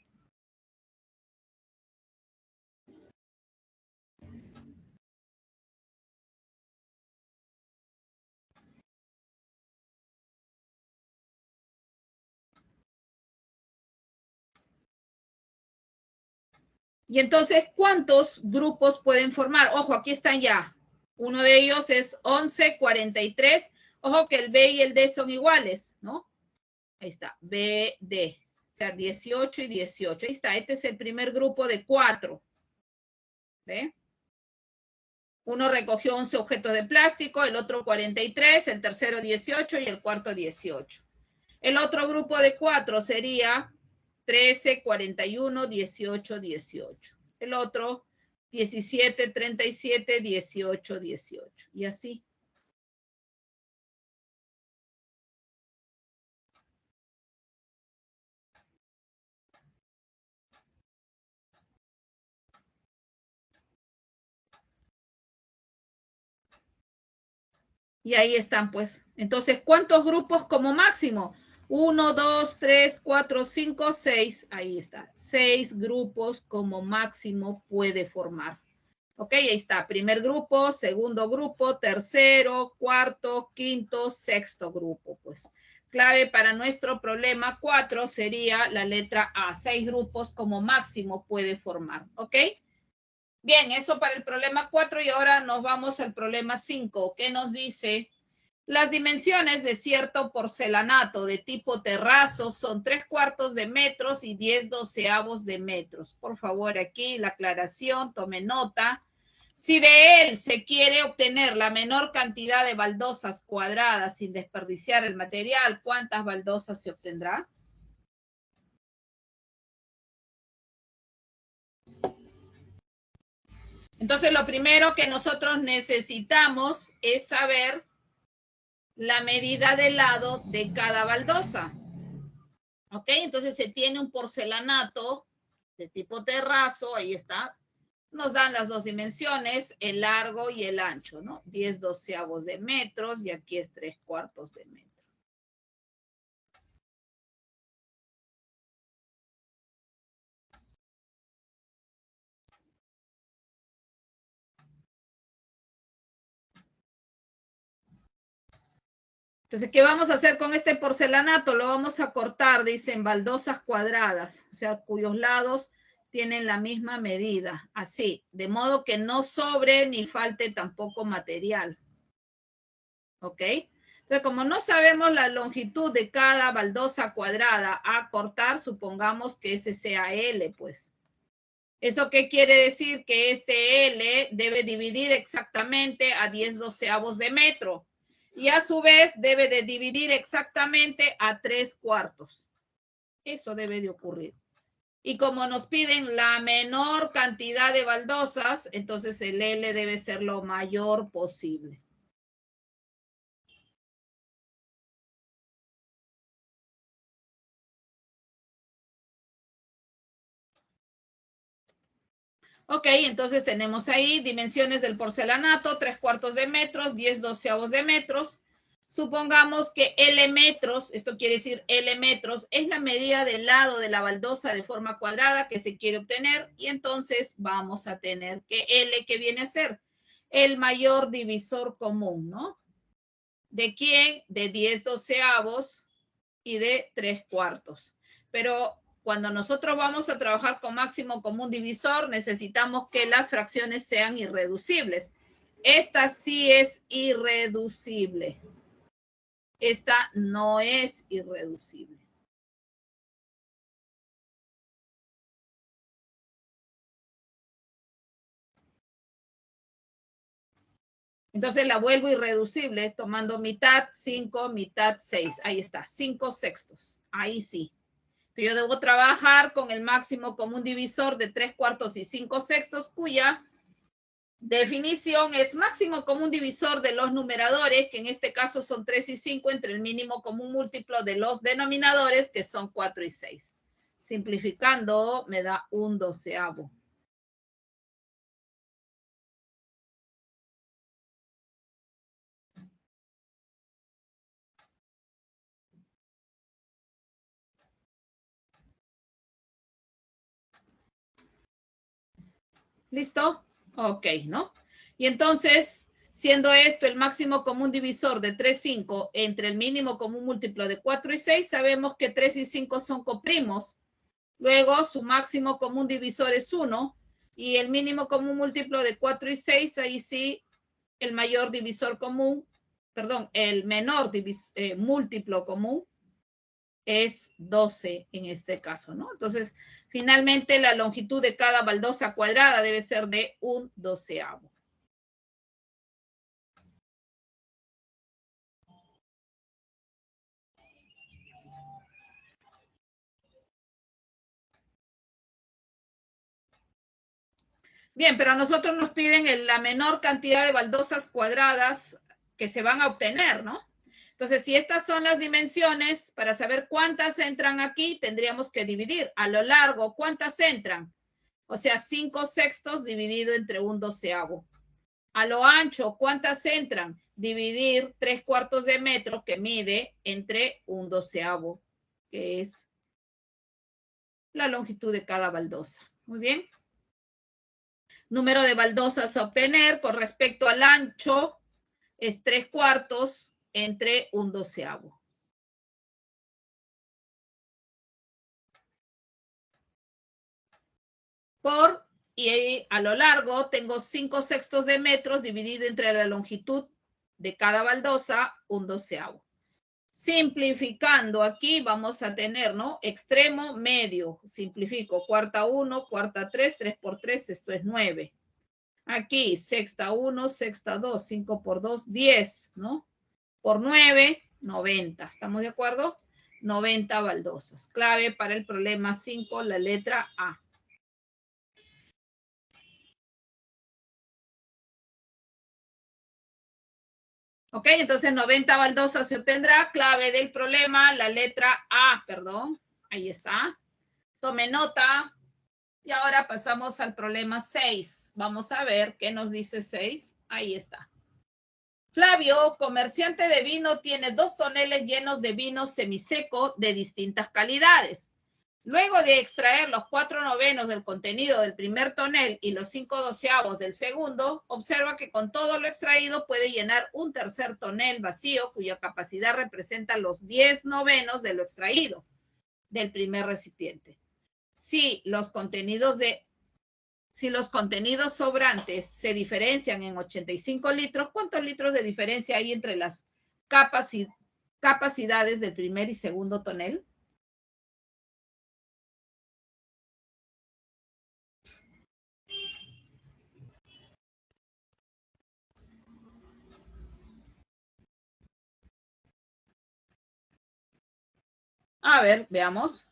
Y entonces, ¿cuántos grupos pueden formar? Ojo, aquí están ya. Uno de ellos es 11, 43. Ojo que el B y el D son iguales, ¿no? Ahí está, B, D. O sea, 18 y 18. Ahí está, este es el primer grupo de 4. ¿Ve? Uno recogió 11 objetos de plástico, el otro 43, el tercero 18 y el cuarto 18. El otro grupo de 4 sería 13, 41, 18, 18. El otro 17, 37, 18, 18. Y así. Y ahí están, pues. Entonces, ¿cuántos grupos como máximo? 1, 2, 3, 4, 5, 6. Ahí está. 6 grupos como máximo puede formar. Ok, ahí está. Primer grupo, segundo grupo, tercero, cuarto, quinto, sexto grupo. Pues clave para nuestro problema 4 sería la letra A. 6 grupos como máximo puede formar. Ok. Bien, eso para el problema 4 y ahora nos vamos al problema 5. ¿Qué nos dice? Las dimensiones de cierto porcelanato de tipo terrazo son 3/4 de metros y 10/12 de metros. Por favor, aquí la aclaración, tome nota. Si de él se quiere obtener la menor cantidad de baldosas cuadradas sin desperdiciar el material, ¿cuántas baldosas se obtendrá? Entonces, lo primero que nosotros necesitamos es saber la medida de lado de cada baldosa. ¿Ok? Entonces se tiene un porcelanato de tipo terrazo, ahí está. Nos dan las dos dimensiones, el largo y el ancho, ¿no? 10/12 de metros y aquí es 3/4 de metro. Entonces, ¿qué vamos a hacer con este porcelanato? Lo vamos a cortar, dicen, baldosas cuadradas, o sea, cuyos lados tienen la misma medida, así, de modo que no sobre ni falte tampoco material. ¿Ok? Entonces, como no sabemos la longitud de cada baldosa cuadrada a cortar, supongamos que ese sea L, pues. ¿Eso qué quiere decir? Que este L debe dividir exactamente a 10/12 de metro. Y a su vez debe de dividir exactamente a 3/4. Eso debe de ocurrir. Y como nos piden la menor cantidad de baldosas, entonces el L debe ser lo mayor posible. Ok, entonces tenemos ahí dimensiones del porcelanato, 3/4 de metros, 10/12 de metros. Supongamos que L metros, esto quiere decir L metros, es la medida del lado de la baldosa de forma cuadrada que se quiere obtener y entonces vamos a tener que L, que viene a ser el mayor divisor común, ¿no? ¿De quién? De 10/12 y de 3/4. Pero cuando nosotros vamos a trabajar con máximo común divisor, necesitamos que las fracciones sean irreducibles. Esta sí es irreducible. Esta no es irreducible. Entonces la vuelvo irreducible tomando mitad 5, mitad 6. Ahí está, 5/6. Ahí sí. Yo debo trabajar con el máximo común divisor de 3/4 y 5/6, cuya definición es máximo común divisor de los numeradores, que en este caso son 3 y 5, entre el mínimo común múltiplo de los denominadores, que son 4 y 6. Simplificando, me da 1/12. ¿Listo? Ok, ¿no? Y entonces, siendo esto el máximo común divisor de 3, 5 entre el mínimo común múltiplo de 4 y 6, sabemos que 3 y 5 son coprimos. Luego, su máximo común divisor es 1 y el mínimo común múltiplo de 4 y 6, ahí sí, el mayor divisor común, perdón, el menor múltiplo común es 12 en este caso, ¿no? Entonces, finalmente la longitud de cada baldosa cuadrada debe ser de 1/12. Bien, pero a nosotros nos piden la menor cantidad de baldosas cuadradas que se van a obtener, ¿no? Entonces, si estas son las dimensiones, para saber cuántas entran aquí, tendríamos que dividir a lo largo, ¿cuántas entran? O sea, 5/6 dividido entre 1/12. A lo ancho, ¿cuántas entran? Dividir 3/4 de metro que mide entre 1/12, que es la longitud de cada baldosa. Muy bien. Número de baldosas a obtener con respecto al ancho es 3/4 entre 1/12. Y a lo largo tengo 5/6 de metros dividido entre la longitud de cada baldosa, 1/12. Simplificando aquí vamos a tener, ¿no? Extremo, medio. Simplifico, cuarta 1, cuarta 3, 3 por 3, esto es 9. Aquí, sexta 1, sexta 2, 5 por 2, 10, ¿no? Por 9, 90. ¿Estamos de acuerdo? 90 baldosas. Clave para el problema 5, la letra A. Ok, entonces 90 baldosas se obtendrá. Clave del problema, la letra A, perdón. Ahí está. Tome nota. Y ahora pasamos al problema 6. Vamos a ver qué nos dice 6. Ahí está. Flavio, comerciante de vino, tiene 2 toneles llenos de vino semiseco de distintas calidades. Luego de extraer los 4/9 del contenido del primer tonel y los 5/12 del segundo, observa que con todo lo extraído puede llenar un tercer tonel vacío cuya capacidad representa los 10/9 de lo extraído del primer recipiente. Si los contenidos sobrantes se diferencian en 85 litros, ¿cuántos litros de diferencia hay entre las capacidades del primer y segundo tonel? A ver, veamos.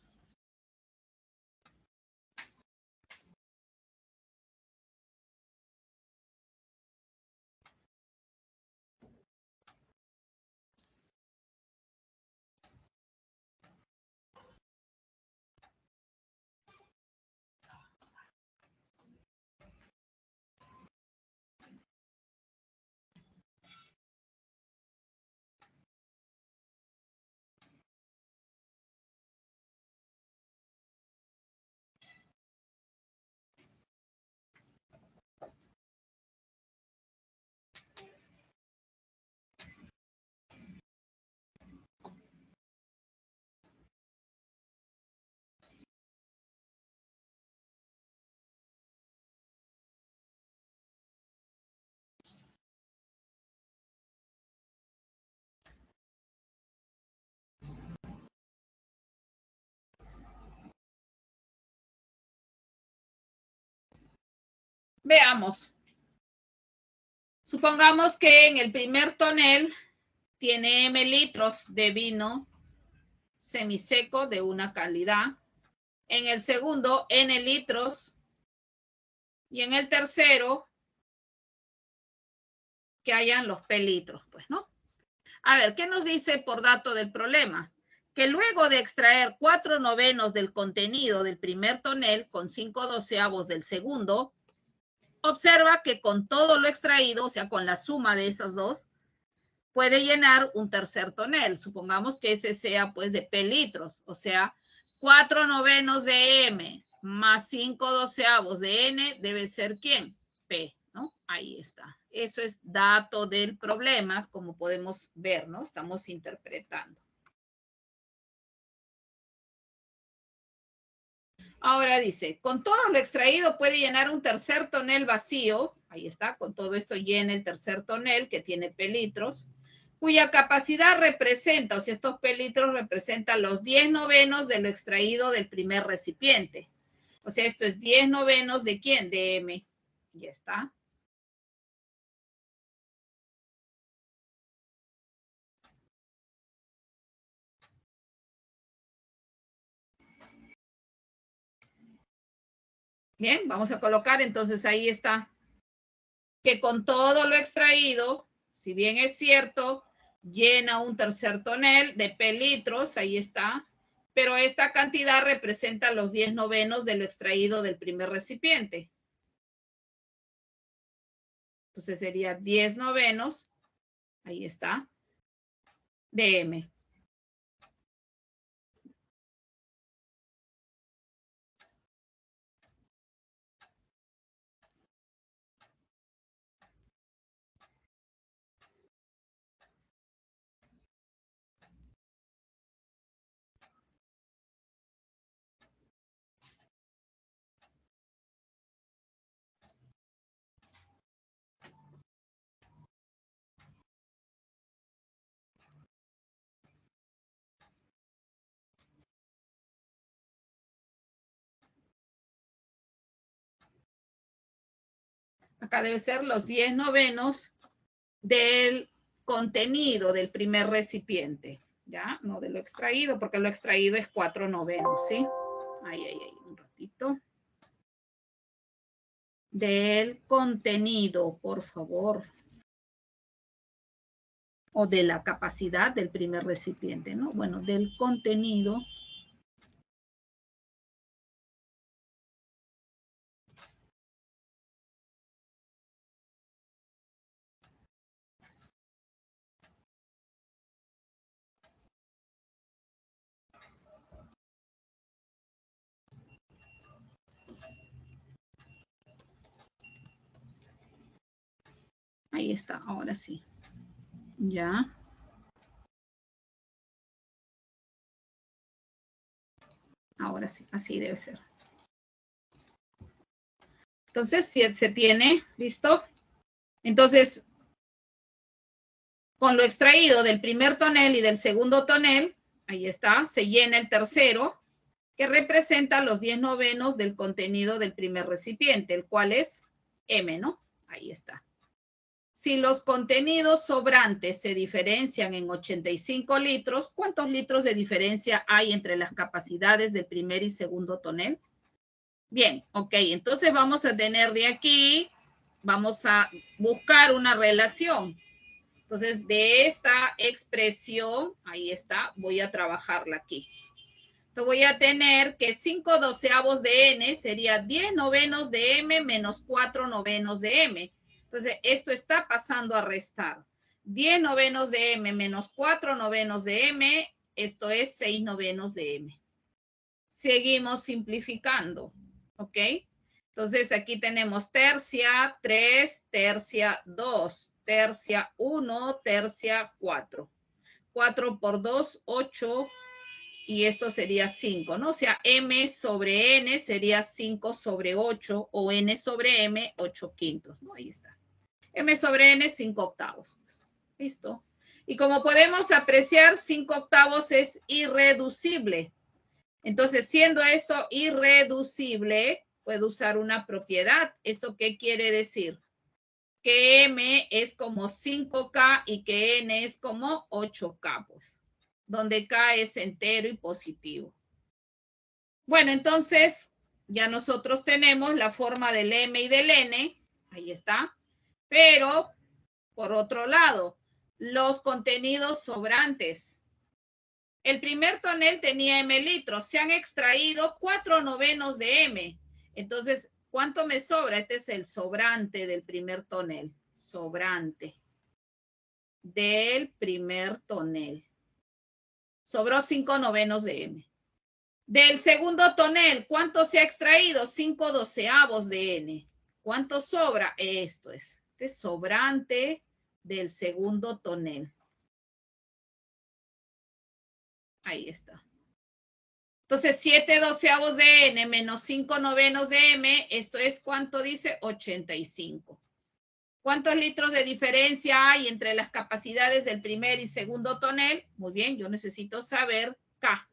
Veamos. Supongamos que en el primer tonel tiene M litros de vino semiseco de una calidad. En el segundo, N litros. Y en el tercero, que hayan los P litros, pues, ¿no? A ver, ¿qué nos dice por dato del problema? Que luego de extraer 4/9 del contenido del primer tonel con 5/12 del segundo, observa que con todo lo extraído, o sea, con la suma de esas dos, puede llenar un tercer tonel. Supongamos que ese sea, pues, de P litros, o sea, 4/9 de M más 5/12 de N debe ser ¿quién? P, ¿no? Ahí está. Eso es dato del problema, como podemos ver, ¿no? Estamos interpretando. Ahora dice, con todo lo extraído puede llenar un tercer tonel vacío. Ahí está, con todo esto llena el tercer tonel que tiene P litros, cuya capacidad representa, o sea, estos P litros representan los 10/9 de lo extraído del primer recipiente. O sea, esto es 10/9 de ¿quién? De M. Ya está. Bien, vamos a colocar, entonces ahí está. Que con todo lo extraído, si bien es cierto, llena un tercer tonel de P litros, ahí está, pero esta cantidad representa los 10/9 de lo extraído del primer recipiente. Entonces sería 10 novenos, ahí está, de M. Acá debe ser los 10 novenos del contenido del primer recipiente, ¿ya? No de lo extraído, porque lo extraído es 4 novenos, ¿sí? Ahí, un ratito. Del contenido, por favor. O de la capacidad del primer recipiente, ¿no? Bueno, del contenido. Ahí está, ahora sí. Ya. Ahora sí, así debe ser. Entonces, si se tiene, ¿listo? Entonces, con lo extraído del primer tonel y del segundo tonel, ahí está, se llena el tercero, que representa los 10 novenos del contenido del primer recipiente, el cual es M, ¿no? Ahí está. Si los contenidos sobrantes se diferencian en 85 litros, ¿cuántos litros de diferencia hay entre las capacidades del primer y segundo tonel? Bien, ok, entonces vamos a tener de aquí, vamos a buscar una relación. Entonces, de esta expresión, ahí está, voy a trabajarla aquí. Entonces, voy a tener que 5 doceavos de n sería 10 novenos de m menos 4 novenos de m. Entonces, esto está pasando a restar. 10 novenos de m menos 4 novenos de m, esto es 6 novenos de m. Seguimos simplificando, ¿ok? Entonces, aquí tenemos tercia 3, tercia 2, tercia 1, tercia 4. 4 por 2, 8, y esto sería 5, ¿no? O sea, m sobre n sería 5 sobre 8, o n sobre m, 8 quintos, ¿no? Ahí está. M sobre n, 5 octavos. Pues. ¿Listo? Y como podemos apreciar, 5 octavos es irreducible. Entonces, siendo esto irreducible, puedo usar una propiedad. ¿Eso qué quiere decir? Que m es como 5k y que n es como 8k, pues, donde k es entero y positivo. Bueno, entonces ya nosotros tenemos la forma del m y del n, ahí está, pero por otro lado, los contenidos sobrantes. El primer tonel tenía m litros, se han extraído 4 novenos de m. Entonces, ¿cuánto me sobra? Este es el sobrante del primer tonel. Sobrante del primer tonel. Sobró 5 novenos de m. Del segundo tonel, ¿cuánto se ha extraído? 5 doceavos de n. ¿Cuánto sobra? Esto es. Este es sobrante del segundo tonel. Ahí está. Entonces, 7 doceavos de n menos 5 novenos de m, esto es, ¿cuánto dice? 85. ¿Cuántos litros de diferencia hay entre las capacidades del primer y segundo tonel? Muy bien, yo necesito saber K,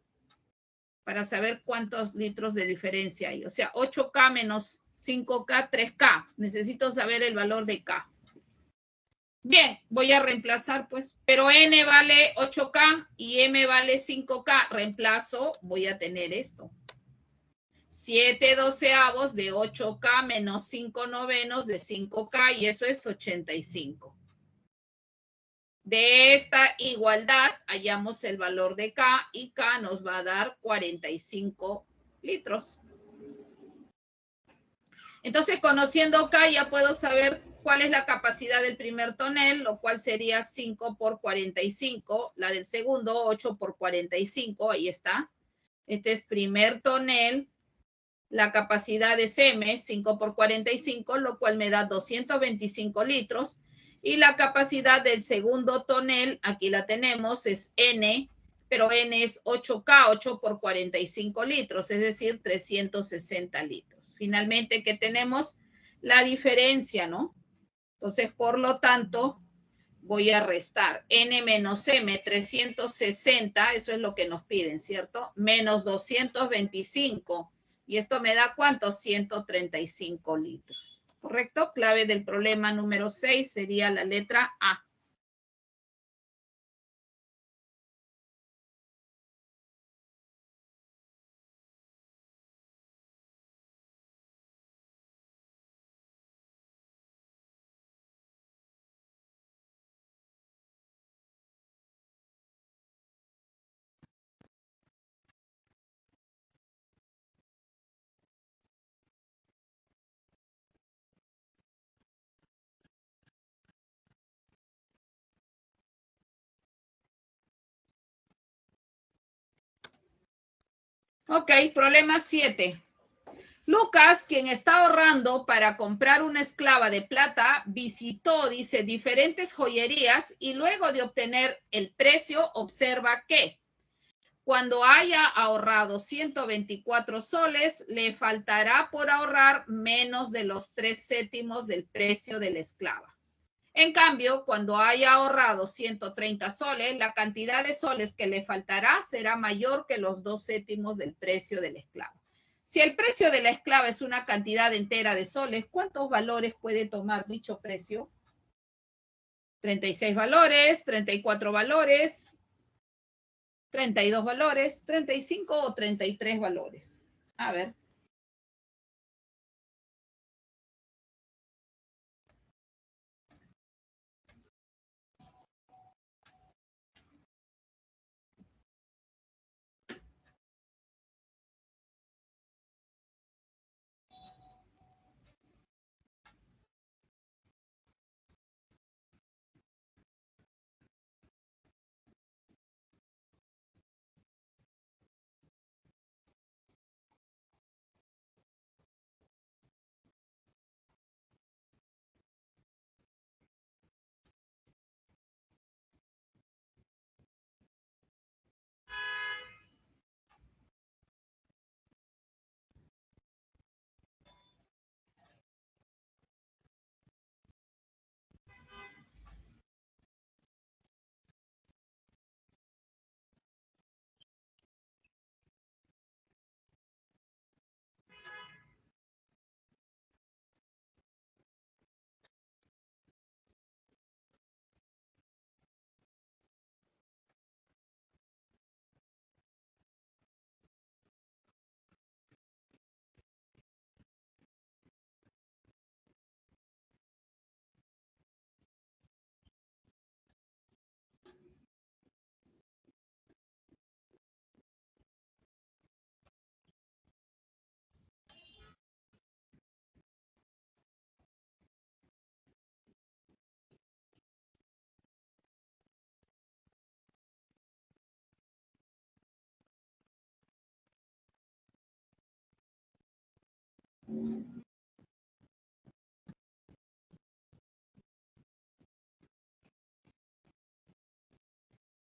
para saber cuántos litros de diferencia hay. O sea, 8K menos 5K, 3K. Necesito saber el valor de K. Bien, voy a reemplazar, pues, pero n vale 8K y m vale 5K. Reemplazo, voy a tener esto. 7 doceavos de 8K menos 5 novenos de 5K, y eso es 85. De esta igualdad hallamos el valor de K, y K nos va a dar 45 litros. Entonces, conociendo K, ya puedo saber ¿cuál es la capacidad del primer tonel? Lo cual sería 5 por 45. La del segundo, 8 por 45. Ahí está. Este es primer tonel. La capacidad es M, 5 por 45, lo cual me da 225 litros. Y la capacidad del segundo tonel, aquí la tenemos, es N, pero N es 8K, 8 por 45 litros, es decir, 360 litros. Finalmente, ¿qué tenemos? La diferencia, ¿no? Entonces, por lo tanto, voy a restar N menos M, 360, eso es lo que nos piden, ¿cierto? Menos 225. Y esto me da ¿cuánto? 135 litros. ¿Correcto? Clave del problema número 6 sería la letra A. Ok, problema 7. Lucas, quien está ahorrando para comprar una esclava de plata, visitó, dice, diferentes joyerías y luego de obtener el precio, observa que cuando haya ahorrado 124 soles, le faltará por ahorrar menos de los 3 céntimos del precio de la esclava. En cambio, cuando haya ahorrado 130 soles, la cantidad de soles que le faltará será mayor que los 2 céntimos del precio de la esclava. Si el precio de la esclava es una cantidad entera de soles, ¿cuántos valores puede tomar dicho precio? 36 valores, 34 valores, 32 valores, 35 o 33 valores. A ver.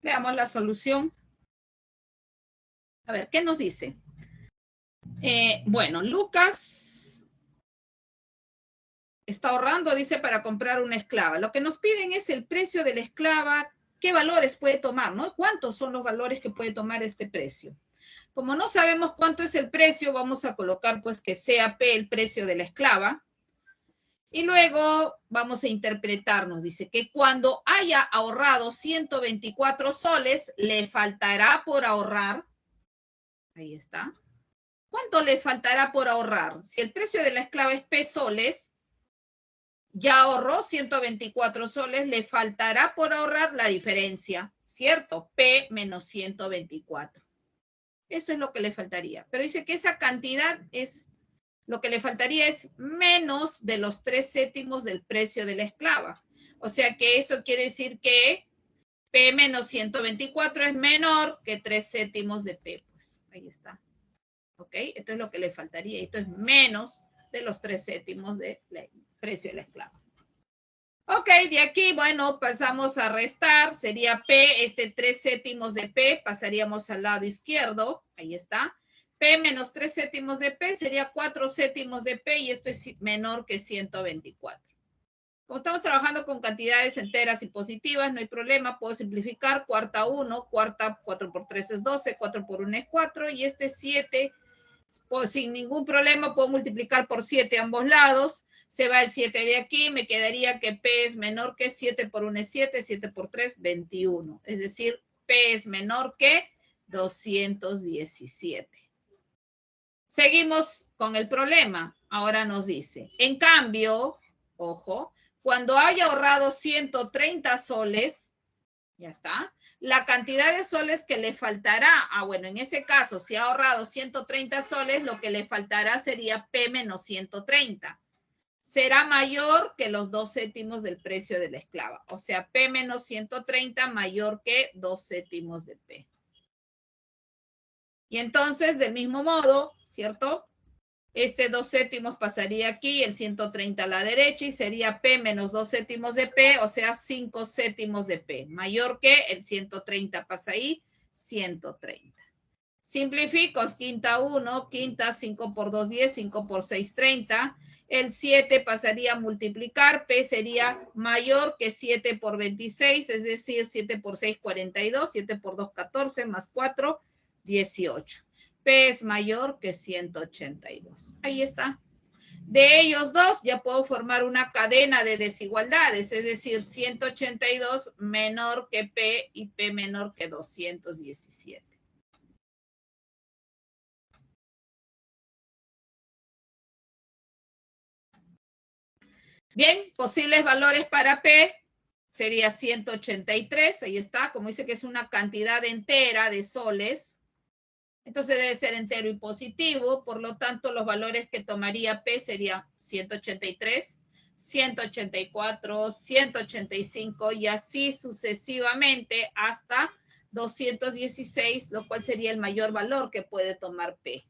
Veamos la solución. A ver, ¿qué nos dice? Bueno, Lucas está ahorrando, dice, para comprar una esclava. Lo que nos piden es el precio de la esclava, qué valores puede tomar, ¿no? ¿Cuántos son los valores que puede tomar este precio? Como no sabemos cuánto es el precio, vamos a colocar pues que sea P el precio de la esclava. Y luego vamos a interpretarnos, dice que cuando haya ahorrado 124 soles, le faltará por ahorrar, ahí está. ¿Cuánto le faltará por ahorrar? Si el precio de la esclava es P soles, ya ahorró 124 soles, le faltará por ahorrar la diferencia, ¿cierto? P menos 124. Eso es lo que le faltaría. Pero dice que esa cantidad es Lo que le faltaría es menos de los 3 séptimos del precio de la esclava. O sea que eso quiere decir que P menos 124 es menor que 3 séptimos de P. Pues ahí está. ¿Ok? Esto es lo que le faltaría. Esto es menos de los 3 séptimos del precio de la esclava. Ok, de aquí, bueno, pasamos a restar. Sería P, 3 séptimos de P, pasaríamos al lado izquierdo. Ahí está. P menos 3 séptimos de P sería 4 séptimos de P y esto es menor que 124. Como estamos trabajando con cantidades enteras y positivas, no hay problema, puedo simplificar. Cuarta 1, cuarta 4 por 3 es 12, 4 por 1 es 4 y este 7, pues, sin ningún problema puedo multiplicar por 7 a ambos lados. Se va el 7 de aquí, me quedaría que P es menor que 7 por 1 es 7, 7 por 3, 21. Es decir, P es menor que 217. Seguimos con el problema. Ahora nos dice, en cambio, ojo, cuando haya ahorrado 130 soles, ya está, la cantidad de soles que le faltará, bueno, en ese caso, si ha ahorrado 130 soles, lo que le faltará sería P menos 130. Será mayor que los 2 séptimos del precio de la esclava. O sea, P menos 130 mayor que 2 séptimos de P. Y entonces, del mismo modo, ¿cierto? 2 séptimos pasaría aquí, el 130 a la derecha y sería P menos 2 séptimos de P, o sea, 5 séptimos de P. Mayor que el 130 pasa ahí, 130. Simplifico, quinta 1, quinta 5 por 2, 10, 5 por 6, 30. El 7 pasaría a multiplicar, P sería mayor que 7 por 26, es decir, 7 por 6, 42, 7 por 2, 14, más 4, 18. P es mayor que 182. Ahí está. De ellos dos ya puedo formar una cadena de desigualdades, es decir, 182 menor que P y P menor que 217. Bien, posibles valores para P sería 183, ahí está, como dice que es una cantidad entera de soles, entonces debe ser entero y positivo, por lo tanto los valores que tomaría P serían 183, 184, 185 y así sucesivamente hasta 216, lo cual sería el mayor valor que puede tomar P.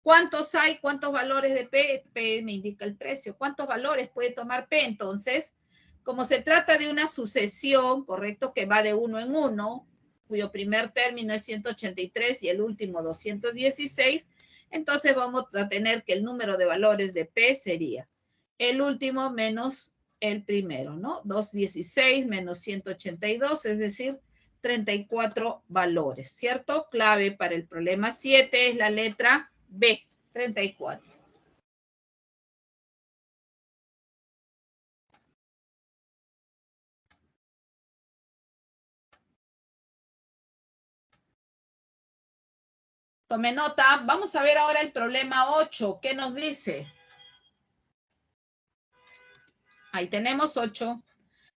¿Cuántos hay? ¿Cuántos valores de P? P me indica el precio. ¿Cuántos valores puede tomar P? Entonces, como se trata de una sucesión, correcto, que va de uno en uno, cuyo primer término es 183 y el último 216, entonces vamos a tener que el número de valores de P sería el último menos el primero, ¿no? 216 menos 182, es decir, 34 valores, ¿cierto? Clave para el problema 7 es la letra B, 34. Tome nota. Vamos a ver ahora el problema 8. ¿Qué nos dice? Ahí tenemos 8.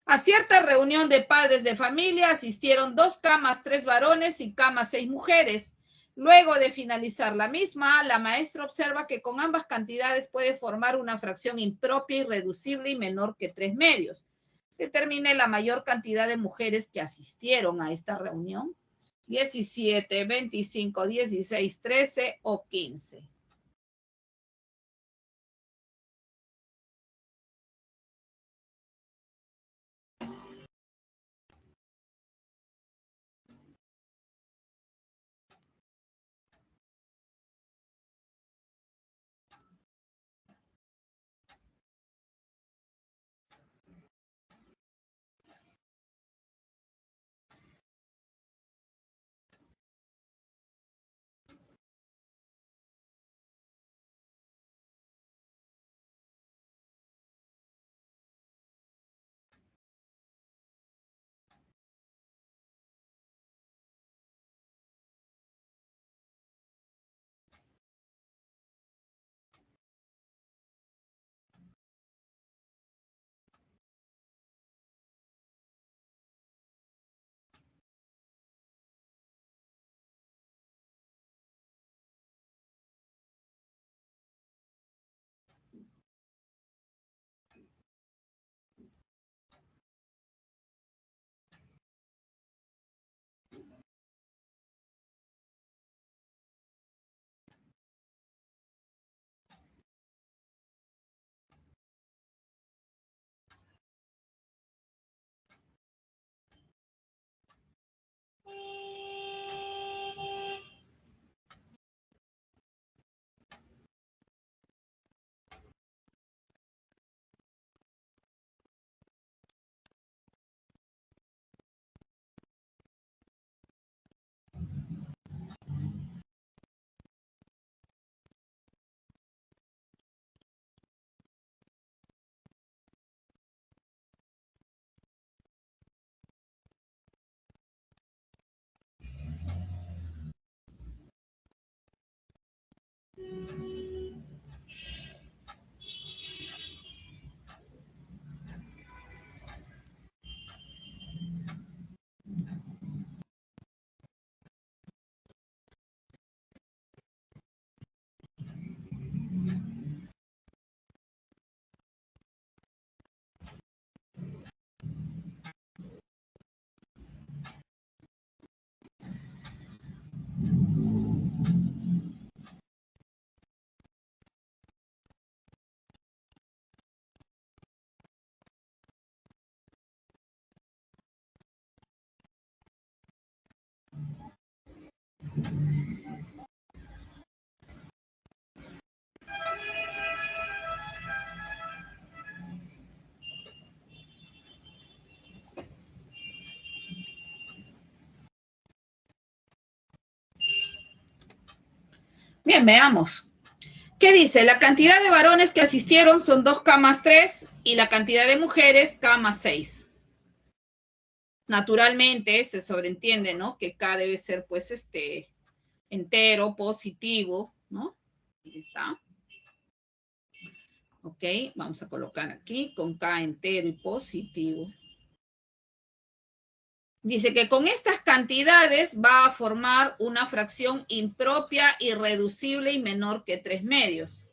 A cierta reunión de padres de familia asistieron 2 camas, 3 varones y camas 6 mujeres. Luego de finalizar la misma, la maestra observa que con ambas cantidades puede formar una fracción impropia, irreducible y menor que 3 medios. Determine la mayor cantidad de mujeres que asistieron a esta reunión. 17, 25, 16, 13 o 15. Bien, veamos. ¿Qué dice? La cantidad de varones que asistieron son 2K más 3 y la cantidad de mujeres K más 6. Naturalmente se sobreentiende, ¿no? Que K debe ser, pues, entero, positivo, ¿no? Ahí está. Ok, vamos a colocar aquí con K entero y positivo. Dice que con estas cantidades va a formar una fracción impropia, irreducible y menor que 3 medios.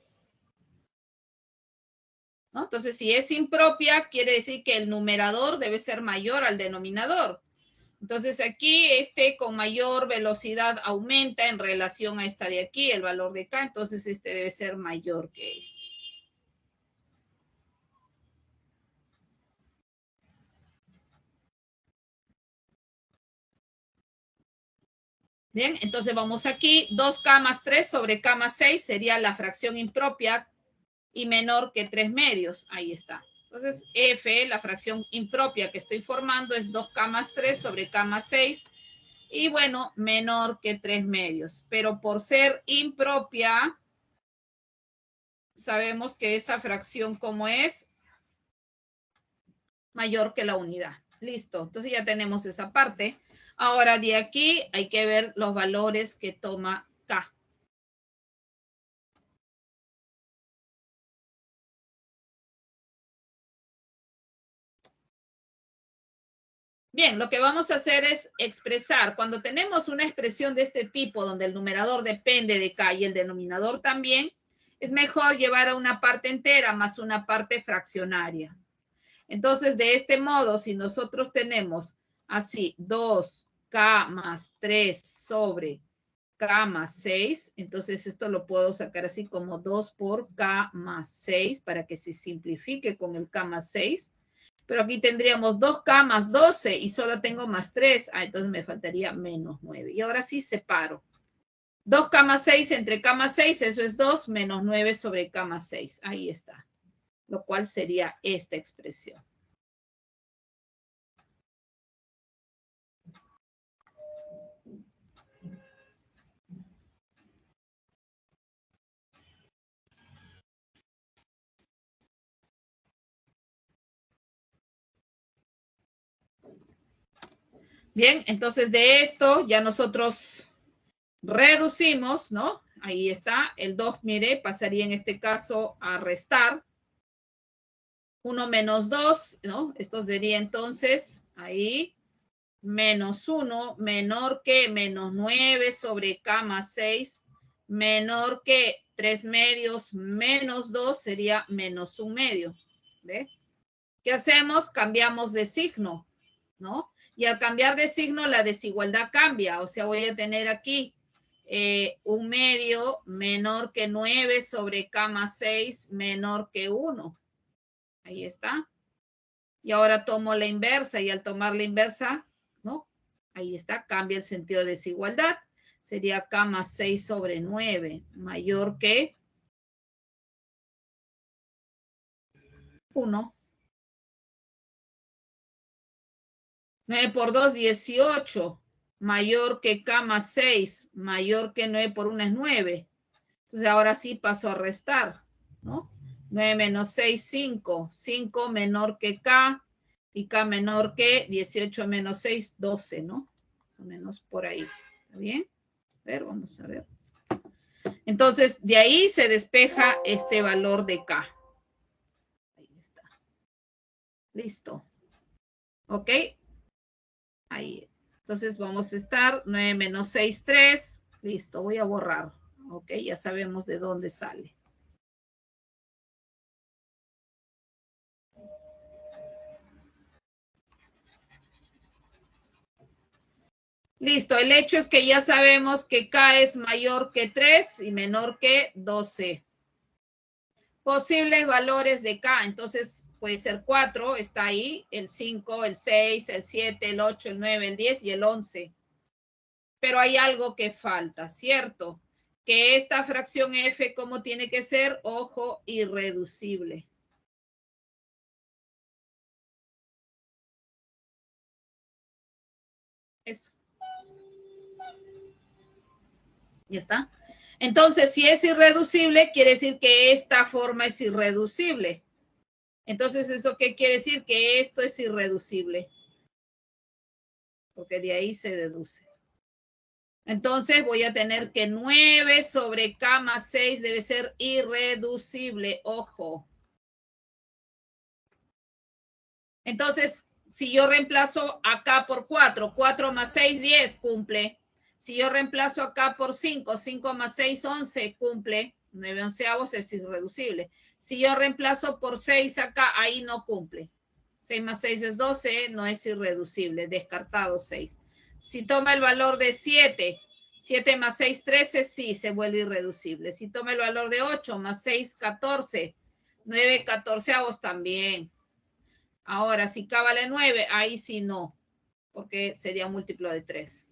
¿No? Entonces, si es impropia, quiere decir que el numerador debe ser mayor al denominador. Entonces, aquí con mayor velocidad aumenta en relación a esta de aquí, el valor de K. Entonces, debe ser mayor que este. Bien, entonces vamos aquí, 2K más 3 sobre K más 6 sería la fracción impropia y menor que 3 medios. Ahí está. Entonces, F, la fracción impropia que estoy formando es 2K más 3 sobre K más 6 y bueno, menor que 3 medios. Pero por ser impropia, sabemos que esa fracción, ¿cómo es? Mayor que la unidad. Listo, entonces ya tenemos esa parte. Ahora de aquí hay que ver los valores que toma K. Bien, lo que vamos a hacer es expresar, cuando tenemos una expresión de este tipo, donde el numerador depende de K y el denominador también, es mejor llevar a una parte entera más una parte fraccionaria. Entonces, de este modo, si nosotros tenemos así 2K más 3 sobre K más 6, entonces esto lo puedo sacar así como 2 por K más 6 para que se simplifique con el K más 6. Pero aquí tendríamos 2K más 12 y solo tengo más 3. Entonces me faltaría menos 9. Y ahora sí separo. 2K más 6 entre K más 6, eso es 2 menos 9 sobre K más 6. Ahí está. Lo cual sería esta expresión. Bien, entonces de esto ya nosotros reducimos, ¿no? Ahí está, el 2, mire, pasaría en este caso a restar. 1 menos 2, ¿no? Esto sería entonces, ahí, menos 1, menor que menos 9 sobre K más 6, menor que 3 medios menos 2 sería menos 1 medio. ¿Ve? ¿Qué hacemos? Cambiamos de signo, ¿no? Y al cambiar de signo, la desigualdad cambia. O sea, voy a tener aquí 1 medio menor que 9 sobre K más 6 menor que 1. Ahí está. Y ahora tomo la inversa y al tomar la inversa, ¿no? Ahí está, cambia el sentido de desigualdad. Sería K más 6 sobre 9 mayor que 1. 9 por 2, 18. Mayor que K más 6, mayor que 9 por 1 es 9. Entonces ahora sí paso a restar, ¿no? 9 menos 6, 5. 5 menor que K y K menor que 18 menos 6, 12, ¿no? Más o menos por ahí. ¿Está bien? A ver, vamos a ver. Entonces, de ahí se despeja este valor de K. Ahí está. Listo. ¿Ok? Ahí. Entonces vamos a estar 9 menos 6, 3. Listo, voy a borrar. Ok, ya sabemos de dónde sale. Listo, el hecho es que ya sabemos que K es mayor que 3 y menor que 12. Posibles valores de K, entonces puede ser 4, está ahí, el 5, el 6, el 7, el 8, el 9, el 10 y el 11. Pero hay algo que falta, ¿cierto? Que esta fracción F, ¿cómo tiene que ser? Ojo, irreducible. Eso. Ya está. Entonces, si es irreducible, quiere decir que esta forma es irreducible. Entonces, ¿eso qué quiere decir? Que esto es irreducible. Porque de ahí se deduce. Entonces, voy a tener que 9 sobre K más 6 debe ser irreducible. Ojo. Entonces, si yo reemplazo acá por 4, 4 más 6, 10, cumple. Si yo reemplazo acá por 5, 5 más 6, 11, cumple. 9 onceavos es irreducible. Si yo reemplazo por 6 acá, ahí no cumple. 6 más 6 es 12, no es irreducible. Descartado 6. Si toma el valor de 7, 7 más 6, 13, sí, se vuelve irreducible. Si toma el valor de 8 más 6, 14, 9 catorceavos también. Ahora, si K vale 9, ahí sí no, porque sería múltiplo de 3.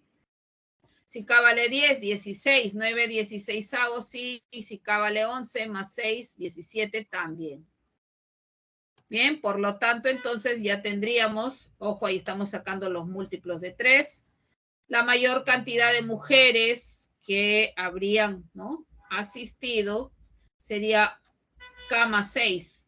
Si K vale 10, 16, 9 16avos sí, y si K vale 11 más 6, 17 también. Bien, por lo tanto, entonces ya tendríamos, ojo, ahí estamos sacando los múltiplos de 3, la mayor cantidad de mujeres que habrían, ¿no?, asistido sería K más 6.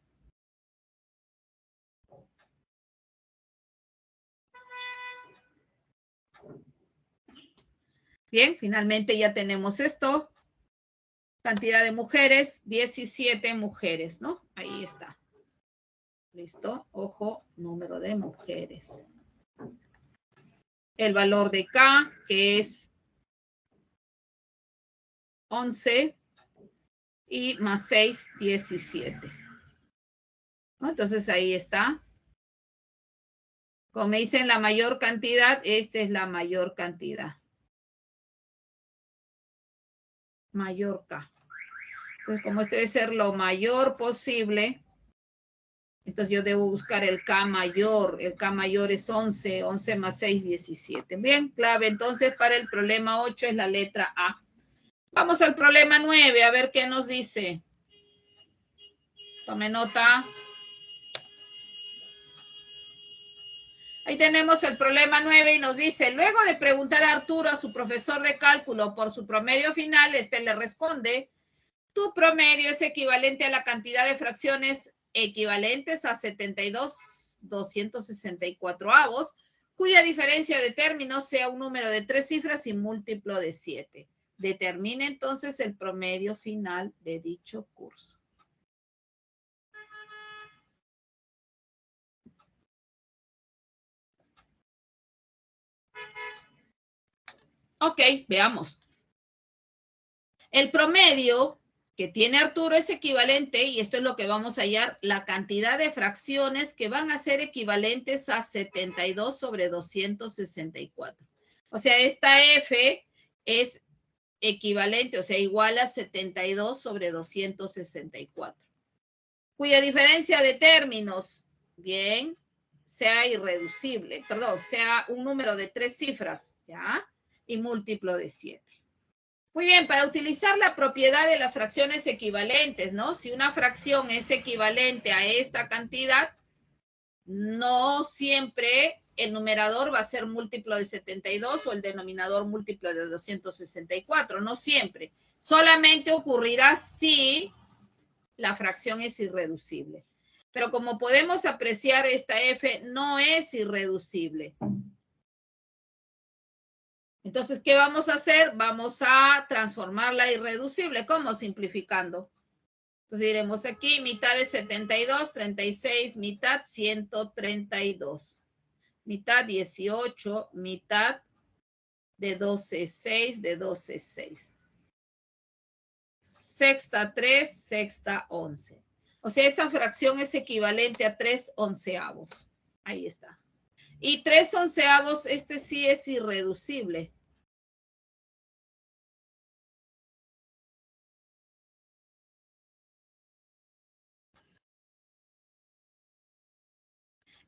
Bien, finalmente ya tenemos esto. Cantidad de mujeres, 17 mujeres, ¿no? Ahí está. ¿Listo? Ojo, número de mujeres. El valor de K, que es 11, y más 6, 17. ¿No? Entonces ahí está. Como me dicen la mayor cantidad, esta es la mayor cantidad. Mayor K. Entonces, como este debe ser lo mayor posible, entonces yo debo buscar el K mayor. El K mayor es 11. 11 más 6, 17. Bien, clave. Entonces, para el problema 8 es la letra A. Vamos al problema 9, a ver qué nos dice. Tome nota. Ahí tenemos el problema 9 y nos dice, luego de preguntar a Arturo, a su profesor de cálculo, por su promedio final, este le responde, tu promedio es equivalente a la cantidad de fracciones equivalentes a 72/264avos, cuya diferencia de términos sea un número de 3 cifras y múltiplo de 7. Determine entonces el promedio final de dicho curso. Ok, veamos. El promedio que tiene Arturo es equivalente, y esto es lo que vamos a hallar, la cantidad de fracciones que van a ser equivalentes a 72/264. O sea, esta F es equivalente, o sea, igual a 72/264. Cuya diferencia de términos, bien, sea irreducible, perdón, sea un número de 3 cifras, ¿ya? Y múltiplo de 7. Muy bien, para utilizar la propiedad de las fracciones equivalentes, ¿no? Si una fracción es equivalente a esta cantidad, no siempre el numerador va a ser múltiplo de 72 o el denominador múltiplo de 264, no siempre. Solamente ocurrirá si la fracción es irreducible. Pero como podemos apreciar, esta F no es irreducible. Entonces, ¿qué vamos a hacer? Vamos a transformarla irreducible. ¿Cómo? Simplificando. Entonces diremos aquí, mitad de 72, 36, mitad 132. Mitad 18, mitad de 12, 6, de 12, 6. Sexta 3, sexta 11. O sea, esa fracción es equivalente a 3 onceavos. Ahí está. Y 3 onceavos, este sí es irreducible.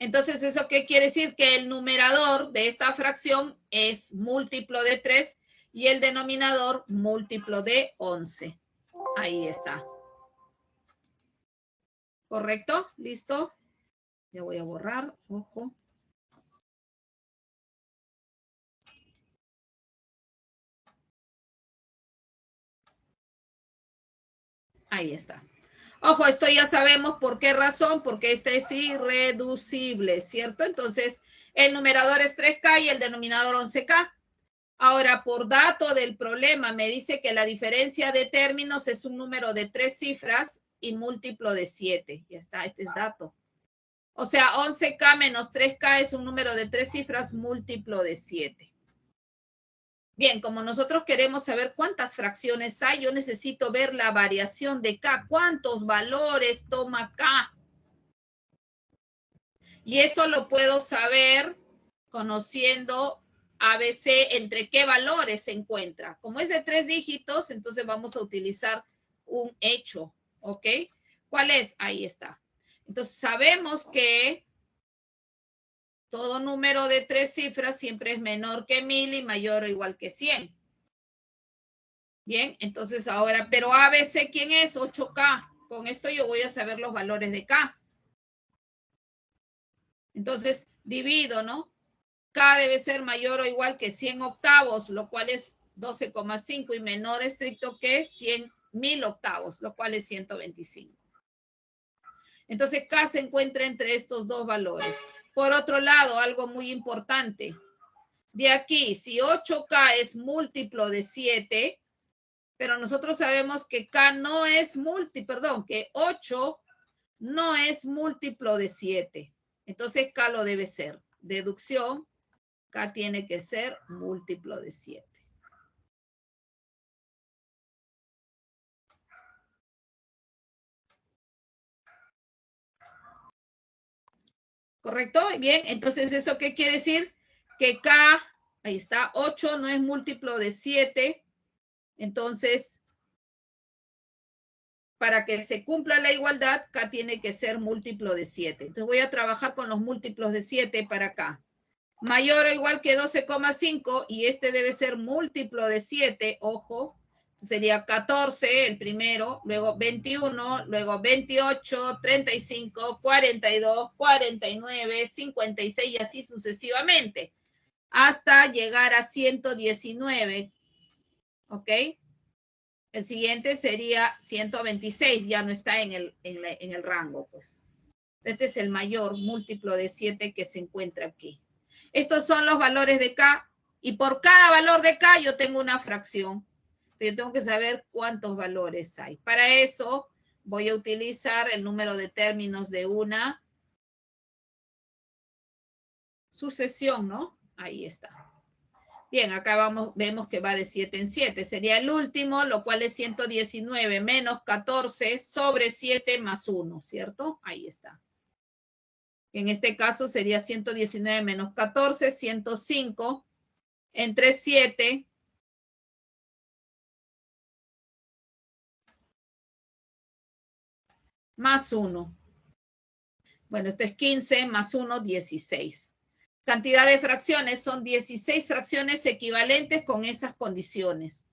Entonces, ¿eso qué quiere decir? Que el numerador de esta fracción es múltiplo de 3 y el denominador múltiplo de 11. Ahí está. ¿Correcto? ¿Listo? Ya voy a borrar. Ojo. Ahí está. Ojo, esto ya sabemos por qué razón, porque este es irreducible, ¿cierto? Entonces, el numerador es 3K y el denominador 11K. Ahora, por dato del problema, me dice que la diferencia de términos es un número de 3 cifras y múltiplo de 7. Ya está, este es dato. O sea, 11K menos 3K es un número de 3 cifras múltiplo de 7. Bien, como nosotros queremos saber cuántas fracciones hay, yo necesito ver la variación de K. ¿Cuántos valores toma K? Y eso lo puedo saber conociendo ABC entre qué valores se encuentra. Como es de 3 dígitos, entonces vamos a utilizar un hecho, ¿ok? ¿Cuál es? Ahí está. Entonces sabemos que todo número de 3 cifras siempre es menor que 1000 y mayor o igual que 100. Bien, entonces ahora, pero ABC, ¿quién es? 8K. Con esto yo voy a saber los valores de K. Entonces, divido, ¿no? K debe ser mayor o igual que 100 octavos, lo cual es 12,5 y menor estricto que 100.000 octavos, lo cual es 125. Entonces, K se encuentra entre estos dos valores. Por otro lado, algo muy importante. De aquí, si 8K es múltiplo de 7, pero nosotros sabemos que K no es que 8 no es múltiplo de 7. Entonces, K lo debe ser. Deducción, K tiene que ser múltiplo de 7. ¿Correcto? Bien, entonces, ¿eso qué quiere decir? Que K, ahí está, 8 no es múltiplo de 7. Entonces, para que se cumpla la igualdad, K tiene que ser múltiplo de 7. Entonces, voy a trabajar con los múltiplos de 7 para acá. Mayor o igual que 12,5 y este debe ser múltiplo de 7, ojo. Sería 14 el primero, luego 21, luego 28, 35, 42, 49, 56 y así sucesivamente, hasta llegar a 119, ¿ok? El siguiente sería 126, ya no está en el rango, pues. Este es el mayor múltiplo de 7 que se encuentra aquí. Estos son los valores de K y por cada valor de K yo tengo una fracción. Yo tengo que saber cuántos valores hay. Para eso voy a utilizar el número de términos de una sucesión, ¿no? Ahí está. Bien, acá vemos que va de 7 en 7. Sería el último, lo cual es 119 menos 14 sobre 7 más 1, ¿cierto? Ahí está. En este caso sería 119 menos 14, 105 entre 7 más 1. Bueno, esto es 15 más 1, 16. Cantidad de fracciones son 16 fracciones equivalentes con esas condiciones.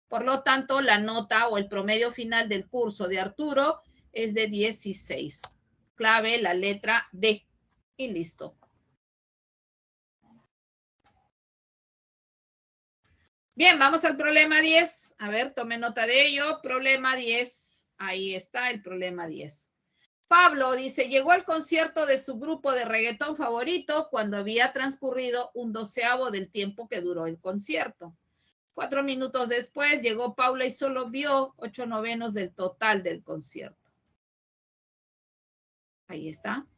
Por lo tanto, la nota o el promedio final del curso de Arturo es de 16. Clave la letra D. Y listo. Bien, vamos al problema 10. A ver, tome nota de ello. Problema 10. Ahí está el problema 10. Pablo dice, llegó al concierto de su grupo de reggaetón favorito cuando había transcurrido un 12avo del tiempo que duró el concierto. 4 minutos después llegó Paula y solo vio 8/9 del total del concierto. Ahí está.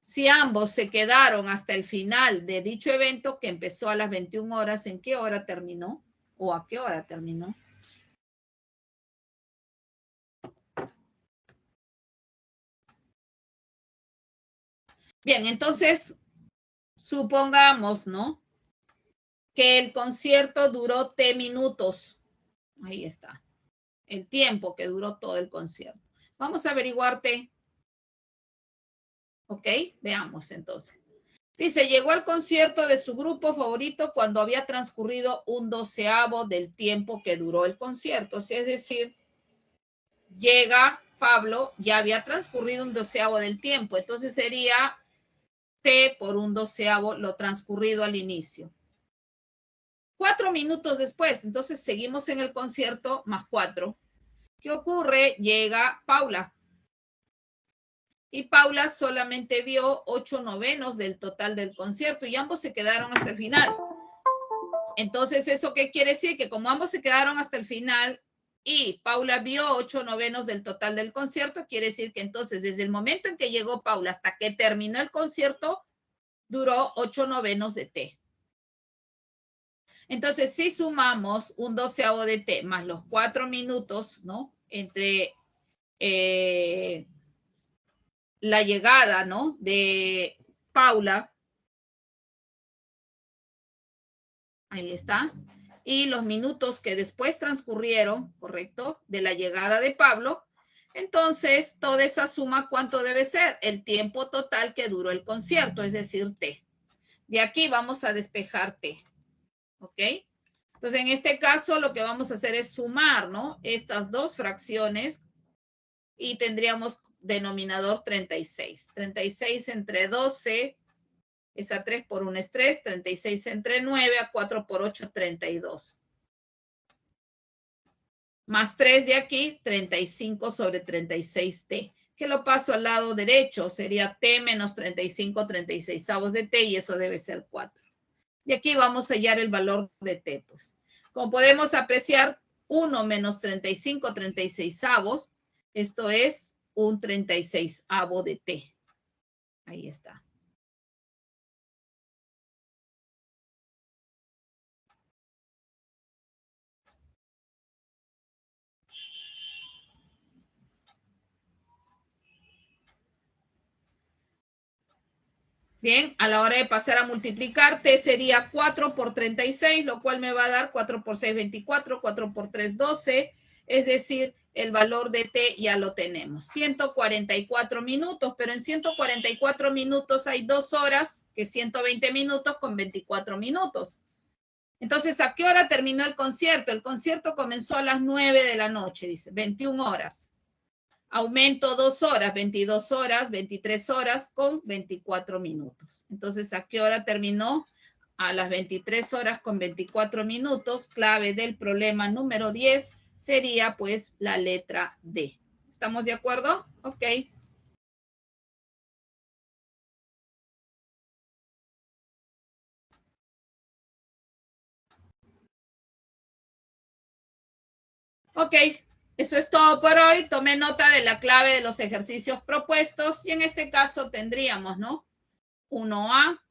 Si ambos se quedaron hasta el final de dicho evento que empezó a las 21 horas, ¿en qué hora terminó? ¿O a qué hora terminó? Bien, entonces, supongamos, ¿no? Que el concierto duró T minutos. Ahí está. El tiempo que duró todo el concierto. Vamos a averiguar T. ¿Ok? Veamos entonces. Dice, llegó al concierto de su grupo favorito cuando había transcurrido un 12avo del tiempo que duró el concierto. O sea, es decir, llega Pablo, ya había transcurrido un 12avo del tiempo. Entonces sería T por un 12avo lo transcurrido al inicio. 4 minutos después, entonces seguimos en el concierto más 4. ¿Qué ocurre? Llega Paula. Y Paula solamente vio 8/9 del total del concierto y ambos se quedaron hasta el final. Entonces, ¿eso qué quiere decir? Que como ambos se quedaron hasta el final y Paula vio 8/9 del total del concierto, quiere decir que entonces desde el momento en que llegó Paula hasta que terminó el concierto, duró 8/9 de T. Entonces, si sumamos un 12avo de T más los 4 minutos, ¿no? Entre la llegada, ¿no? De Paula. Ahí está. Y los minutos que después transcurrieron, ¿correcto? De la llegada de Pablo. Entonces, toda esa suma, ¿cuánto debe ser? El tiempo total que duró el concierto, es decir, T. De aquí vamos a despejar T. ¿Ok? Entonces, en este caso, lo que vamos a hacer es sumar, ¿no? Estas dos fracciones y tendríamos denominador 36. 36 entre 12 es a 3 por 1 es 3. 36 entre 9 a 4 por 8, 32. Más 3 de aquí, 35 sobre 36T. Que lo paso al lado derecho, sería T menos 35, 36avos de T, y eso debe ser 4. Y aquí vamos a hallar el valor de T, pues. Como podemos apreciar, 1 menos 35, 36avos, esto es un 36avo de T. Ahí está. Bien, a la hora de pasar a multiplicar, T sería 4 por 36, lo cual me va a dar 4 por 6, 24, 4 por 3, 12. Es decir, el valor de T ya lo tenemos. 144 minutos, pero en 144 minutos hay 2 horas, que 120 minutos con 24 minutos. Entonces, ¿a qué hora terminó el concierto? El concierto comenzó a las 9 de la noche, dice, 21 horas. Aumento 2 horas, 22 horas, 23 horas con 24 minutos. Entonces, ¿a qué hora terminó? A las 23 horas con 24 minutos. Clave del problema número 10 sería pues la letra D. ¿Estamos de acuerdo? Ok. Ok, eso es todo por hoy. Tomé nota de la clave de los ejercicios propuestos y en este caso tendríamos, ¿no? 1A,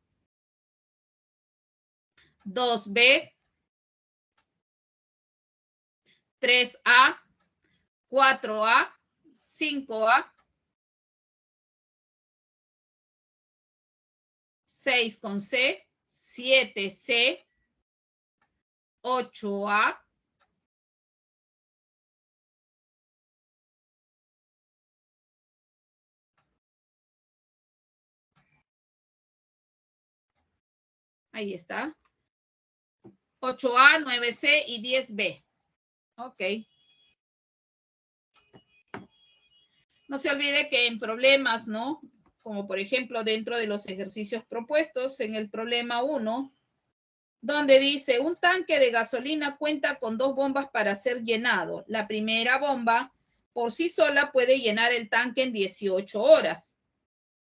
2B, 3A, 4A, 5A, 6 con C, 7C, 8A, ahí está, 8A, 9C y 10B. Ok. No se olvide que en problemas, ¿no? Como por ejemplo dentro de los ejercicios propuestos, en el problema 1, donde dice, un tanque de gasolina cuenta con 2 bombas para ser llenado. La primera bomba por sí sola puede llenar el tanque en 18 horas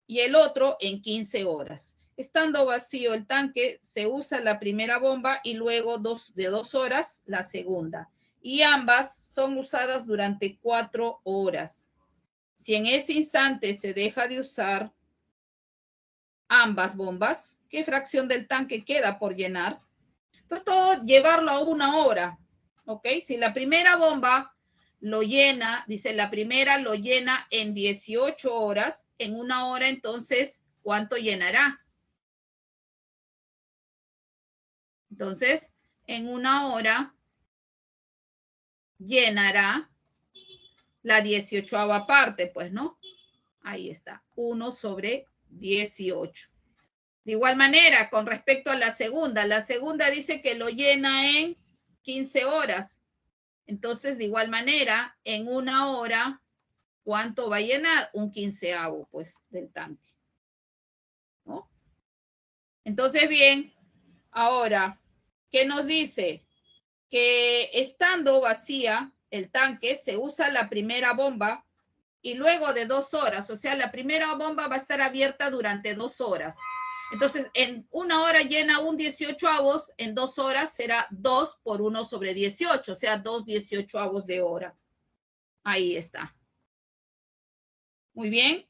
y el otro en 15 horas. Estando vacío el tanque, se usa la primera bomba y luego de 2 horas la segunda. Y ambas son usadas durante 4 horas. Si en ese instante se deja de usar ambas bombas, ¿qué fracción del tanque queda por llenar? Entonces, todo llevarlo a 1 hora, ¿ok? Si la primera bomba lo llena, dice la primera lo llena en 18 horas, en 1 hora, entonces, ¿cuánto llenará? Entonces, en 1 hora llenará la 18ava parte, pues, ¿no? Ahí está, 1 sobre 18. De igual manera, con respecto a la segunda dice que lo llena en 15 horas. Entonces, de igual manera, en 1 hora, ¿cuánto va a llenar? Un 15avo, pues, del tanque. ¿No? Entonces, bien, ahora, que nos dice que estando vacía el tanque, se usa la primera bomba y luego de 2 horas, o sea, la primera bomba va a estar abierta durante 2 horas. Entonces, en 1 hora llena un 18avos, en 2 horas será 2 por 1 sobre 18, o sea, 2 18avos de hora. Ahí está. Muy bien.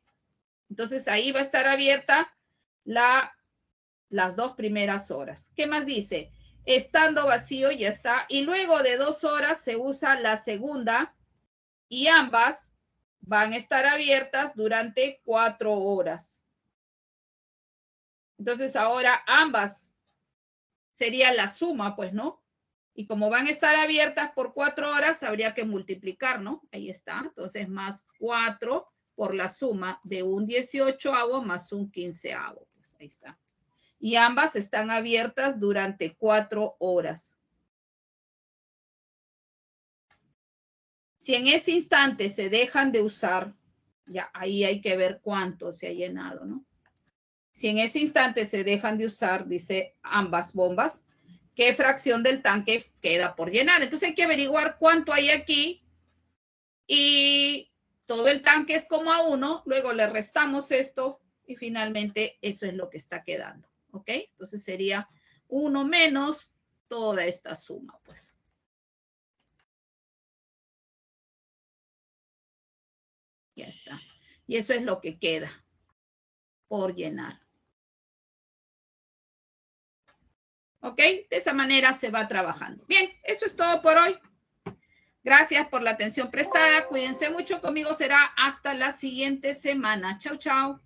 Entonces, ahí va a estar abierta las 2 primeras horas. ¿Qué más dice? Estando vacío, ya está. Y luego de 2 horas se usa la segunda y ambas van a estar abiertas durante 4 horas. Entonces ahora ambas sería la suma, pues, ¿no? Y como van a estar abiertas por 4 horas, habría que multiplicar, ¿no? Ahí está. Entonces más 4 por la suma de un 18avo más un 15avo. Pues ahí está. Y ambas están abiertas durante 4 horas. Si en ese instante se dejan de usar, ya ahí hay que ver cuánto se ha llenado, ¿no? Si en ese instante se dejan de usar, dice ambas bombas, ¿qué fracción del tanque queda por llenar? Entonces hay que averiguar cuánto hay aquí y todo el tanque es como a 1, luego le restamos esto y finalmente eso es lo que está quedando, ¿ok? Entonces sería 1 menos toda esta suma, pues. Ya está. Y eso es lo que queda por llenar. ¿Ok? De esa manera se va trabajando. Bien, eso es todo por hoy. Gracias por la atención prestada. Cuídense mucho. Conmigo será hasta la siguiente semana. Chau, chau.